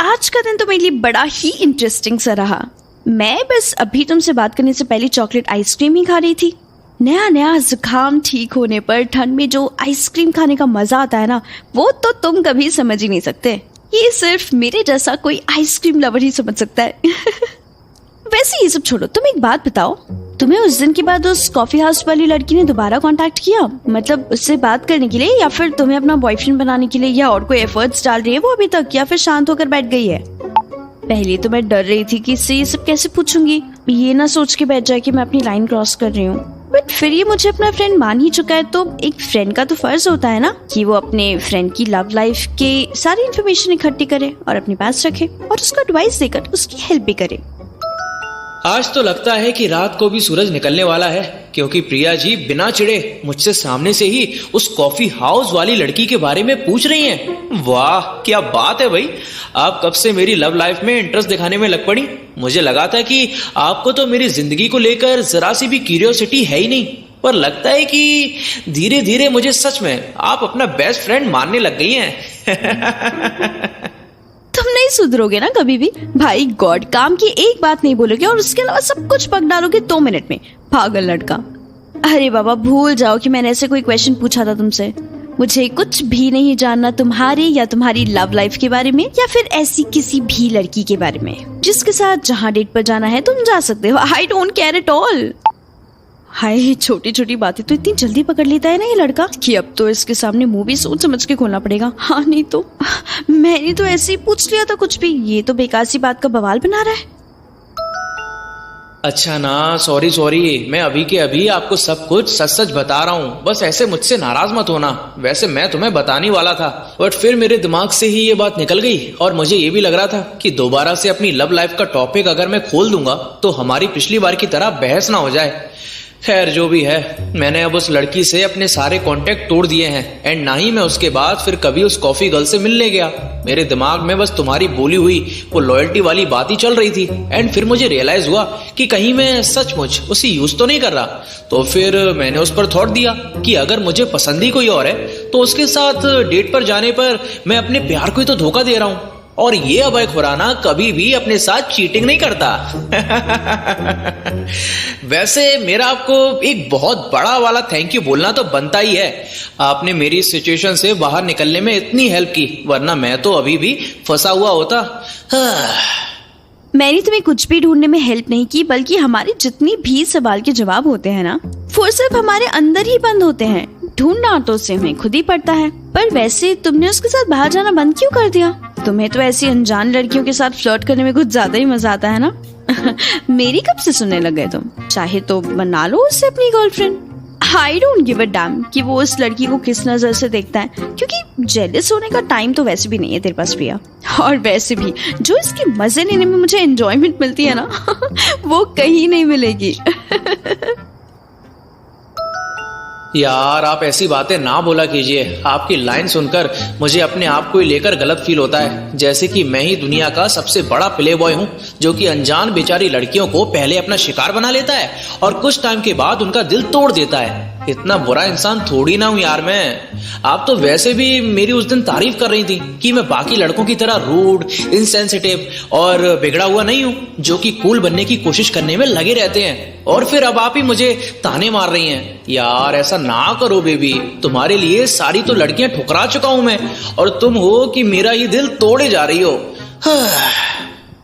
आज का दिन तो मेरे लिए बड़ा ही इंटरेस्टिंग सा रहा। मैं बस अभी तुमसे बात करने से पहले चॉकलेट आइसक्रीम ही खा रही थी। नया नया जुकाम ठीक होने पर ठंड में जो आइसक्रीम खाने का मजा आता है ना, वो तो तुम कभी समझ ही नहीं सकते। ये सिर्फ मेरे जैसा कोई आइसक्रीम लवर ही समझ सकता है। वैसे ये सब छोड़ो, तुम एक बात बताओ, तुम्हें उस दिन के बाद उस कॉफी हाउस वाली लड़की ने दोबारा कांटेक्ट किया? मतलब उससे बात करने के लिए, या फिर तुम्हें अपना बॉयफ्रेंड बनाने के लिए, या और कोई एफर्ट्स डाल रही है वो अभी तक, या फिर शांत होकर बैठ गई है? पहले तो मैं डर रही थी कि इससे ये सब कैसे पूछूंगी, ये ना सोच के बैठ जाए कि मैं अपनी लाइन क्रॉस कर रही हूँ। बट फिर ये मुझे अपना फ्रेंड मान ही चुका है तो एक फ्रेंड का तो फर्ज होता है ना कि वो अपने फ्रेंड की लव लाइफ के सारी इन्फॉर्मेशन इकट्ठी करे और अपने पास रखे और उसको एडवाइस देकर उसकी हेल्प भी करे। आज तो लगता है कि रात को भी सूरज निकलने वाला है, क्योंकि प्रिया जी बिना चिढ़े मुझसे सामने से ही उस कॉफी हाउस वाली लड़की के बारे में पूछ रही हैं। वाह क्या बात है भाई, आप कब से मेरी लव लाइफ में इंटरेस्ट दिखाने में लग पड़ी। मुझे लगा था कि आपको तो मेरी जिंदगी को लेकर जरा सी भी क्यूरियोसिटी है ही नहीं, पर लगता है कि धीरे धीरे मुझे सच में आप अपना बेस्ट फ्रेंड मानने लग गई हैं। तुम नहीं सुधरोगे ना कभी भी भाई गॉड। काम की एक बात नहीं बोलोगे और उसके अलावा सब कुछ पक डालोगे 2 मिनट में, पागल लड़का। अरे बाबा भूल जाओ कि मैंने ऐसे कोई क्वेश्चन पूछा था तुमसे। मुझे कुछ भी नहीं जानना तुम्हारे या तुम्हारी लव लाइफ के बारे में, या फिर ऐसी किसी भी लड़की के बारे में जिसके साथ जहाँ डेट पर जाना है तुम जा सकते हो। I don't care at all. हाय छोटी छोटी बातें तो इतनी जल्दी पकड़ लेता है ना ये लड़का कि अब तो इसके सामने मुंह भी सोच समझ के खोलना पड़ेगा। हाँ नहीं तो मैंने तो ऐसे ही पूछ लिया था कुछ भी, ये तो बेकार सी बात का बवाल बना रहा है। अच्छा ना, सॉरी, मैं अभी के अभी आपको सब कुछ सच सच बता रहा हूँ, बस ऐसे मुझसे नाराज मत होना। वैसे मैं तुम्हें बताने वाला था, बट फिर मेरे दिमाग से ही ये बात निकल गई और मुझे ये भी लग रहा था कि दोबारा से अपनी लव लाइफ का टॉपिक अगर मैं खोल दूंगा तो हमारी पिछली बार की तरह बहस ना हो जाए। खैर जो भी है, मैंने अब उस लड़की से अपने सारे कांटेक्ट तोड़ दिए हैं एंड ना ही मैं उसके बाद फिर कभी उस कॉफी गर्ल से मिलने गया। मेरे दिमाग में बस तुम्हारी बोली हुई वो लॉयल्टी वाली बात ही चल रही थी एंड फिर मुझे रियलाइज हुआ कि कहीं मैं सचमुच उसे यूज तो नहीं कर रहा। तो फिर मैंने उस पर थॉट दिया कि अगर मुझे पसंद ही कोई और है तो उसके साथ डेट पर जाने पर मैं अपने प्यार को ही तो धोखा दे रहा हूँ। और ये अभय खुराना कभी भी अपने साथ चीटिंग नहीं करता। वैसे मेरा आपको एक बहुत बड़ा वाला थैंक यू बोलना तो बनता ही है। आपने मेरी इस सिचुएशन से बाहर निकलने में इतनी हेल्प की, वरना मैं तो अभी भी फंसा हुआ होता। मैंने तुम्हें कुछ भी ढूंढने में हेल्प नहीं की, बल्कि हमारे जितनी भी सवाल के जवाब होते हैं ना वो सिर्फ हमारे अंदर ही बंद होते हैं। ढूंढना तो उसे हमें खुद ही पड़ता है। पर वैसे तुमने उसके साथ बाहर जाना बंद क्यों कर दिया? तुम्हें तो ऐसी अनजान लड़कियों के साथ फ्लर्ट करने में कुछ ज्यादा ही मजा आता है ना। मेरी कब से सुनने लग गए तुम? चाहे तो बना लो उससे अपनी girlfriend. I don't give a dam कि वो उस लड़की को किस नजर से देखता है, क्योंकि जेलस होने का टाइम तो वैसे भी नहीं है तेरे पास प्रिया। और वैसे भी जो इसके मजे लेने में मुझे एंजॉयमेंट मिलती है ना वो कहीं नहीं मिलेगी। यार आप ऐसी बातें ना बोला कीजिए। आपकी लाइन सुनकर मुझे अपने आप को ही लेकर गलत फील होता है, जैसे कि मैं ही दुनिया का सबसे बड़ा प्ले बॉय हूँ जो कि अनजान बेचारी लड़कियों को पहले अपना शिकार बना लेता है और कुछ टाइम के बाद उनका दिल तोड़ देता है। इतना बुरा इंसान थोड़ी ना हूं यार मैं। आप तो वैसे भी मेरी उस दिन तारीफ कर रही थी कि मैं बाकी लड़कों की तरह रूड, इनसेंसिटिव और बिगड़ा हुआ नहीं हूं, जो कि कूल बनने की कोशिश करने में लगे रहते हैं। और फिर अब आप ही मुझे ताने मार रही हैं। यार ऐसा ना करो बेबी, तुम्हारे लिए सारी तो लड़कियां ठुकरा चुका हूं मैं, और तुम हो कि मेरा ये दिल तोड़े जा रही हो।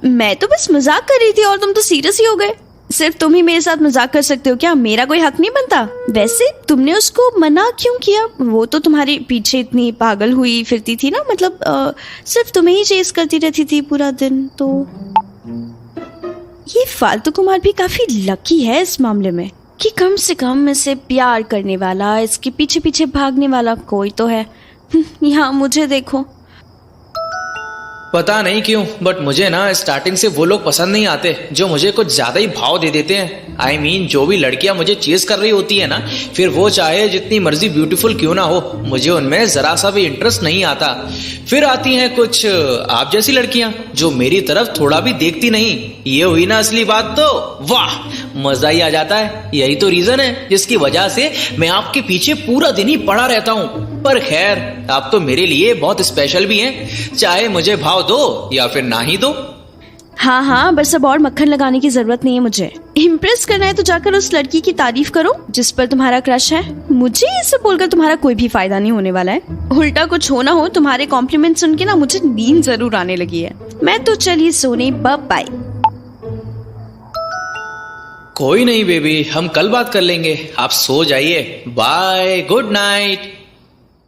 मैं तो बस मजाक कर रही थी और तुम तो सीरियस ही हो गए। सिर्फ तुम ही मेरे साथ मजाक कर सकते हो क्या? मेरा कोई हक नहीं बनता? वैसे तुमने उसको मना क्यों किया? वो तो तुम्हारे पीछे इतनी पागल हुई फिरती थी ना, मतलब सिर्फ तुम्हें ही चेस करती रहती थी पूरा दिन। तो ये फालतू कुमार भी काफी लकी है इस मामले में कि कम से कम इसे प्यार करने वाला, इसके पीछे पीछे भागने वाला कोई तो है। यहाँ मुझे देखो। पता नहीं क्यों, बट मुझे ना स्टार्टिंग से वो लोग पसंद नहीं आते जो मुझे कुछ ज्यादा ही भाव दे देते हैं। I mean, जो भी लड़कियां मुझे चेस कर रही होती है ना, फिर वो चाहे जितनी मर्जी ब्यूटीफुल क्यों ना हो, मुझे उनमें जरा सा भी इंटरेस्ट नहीं आता। फिर आती हैं कुछ आप जैसी लड़कियां जो मेरी तरफ थोड़ा भी देखती नहीं। ये हुई ना असली बात। तो वाह, मजा ही आ जाता है। यही तो रीजन है जिसकी वजह से मैं आपके पीछे पूरा दिन ही पड़ा रहता हूँ। पर खैर, आप तो मेरे लिए बहुत स्पेशल भी हैं, चाहे मुझे भाव दो या फिर ना ही दो। हाँ हाँ, बस अब और मक्खन लगाने की जरूरत नहीं है मुझे। इम्प्रेस करना है तो जाकर उस लड़की की तारीफ करो जिस पर तुम्हारा क्रश है। मुझे ये सब बोलकर तुम्हारा कोई भी फायदा नहीं होने वाला है। उल्टा कुछ होना हो, तुम्हारे कॉम्प्लीमेंट सुन के ना मुझे नींद जरूर आने लगी है। मैं तो चलिए सोने, बाय। कोई नहीं बेबी, हम कल बात कर लेंगे। आप सो जाइए। Bye, good night.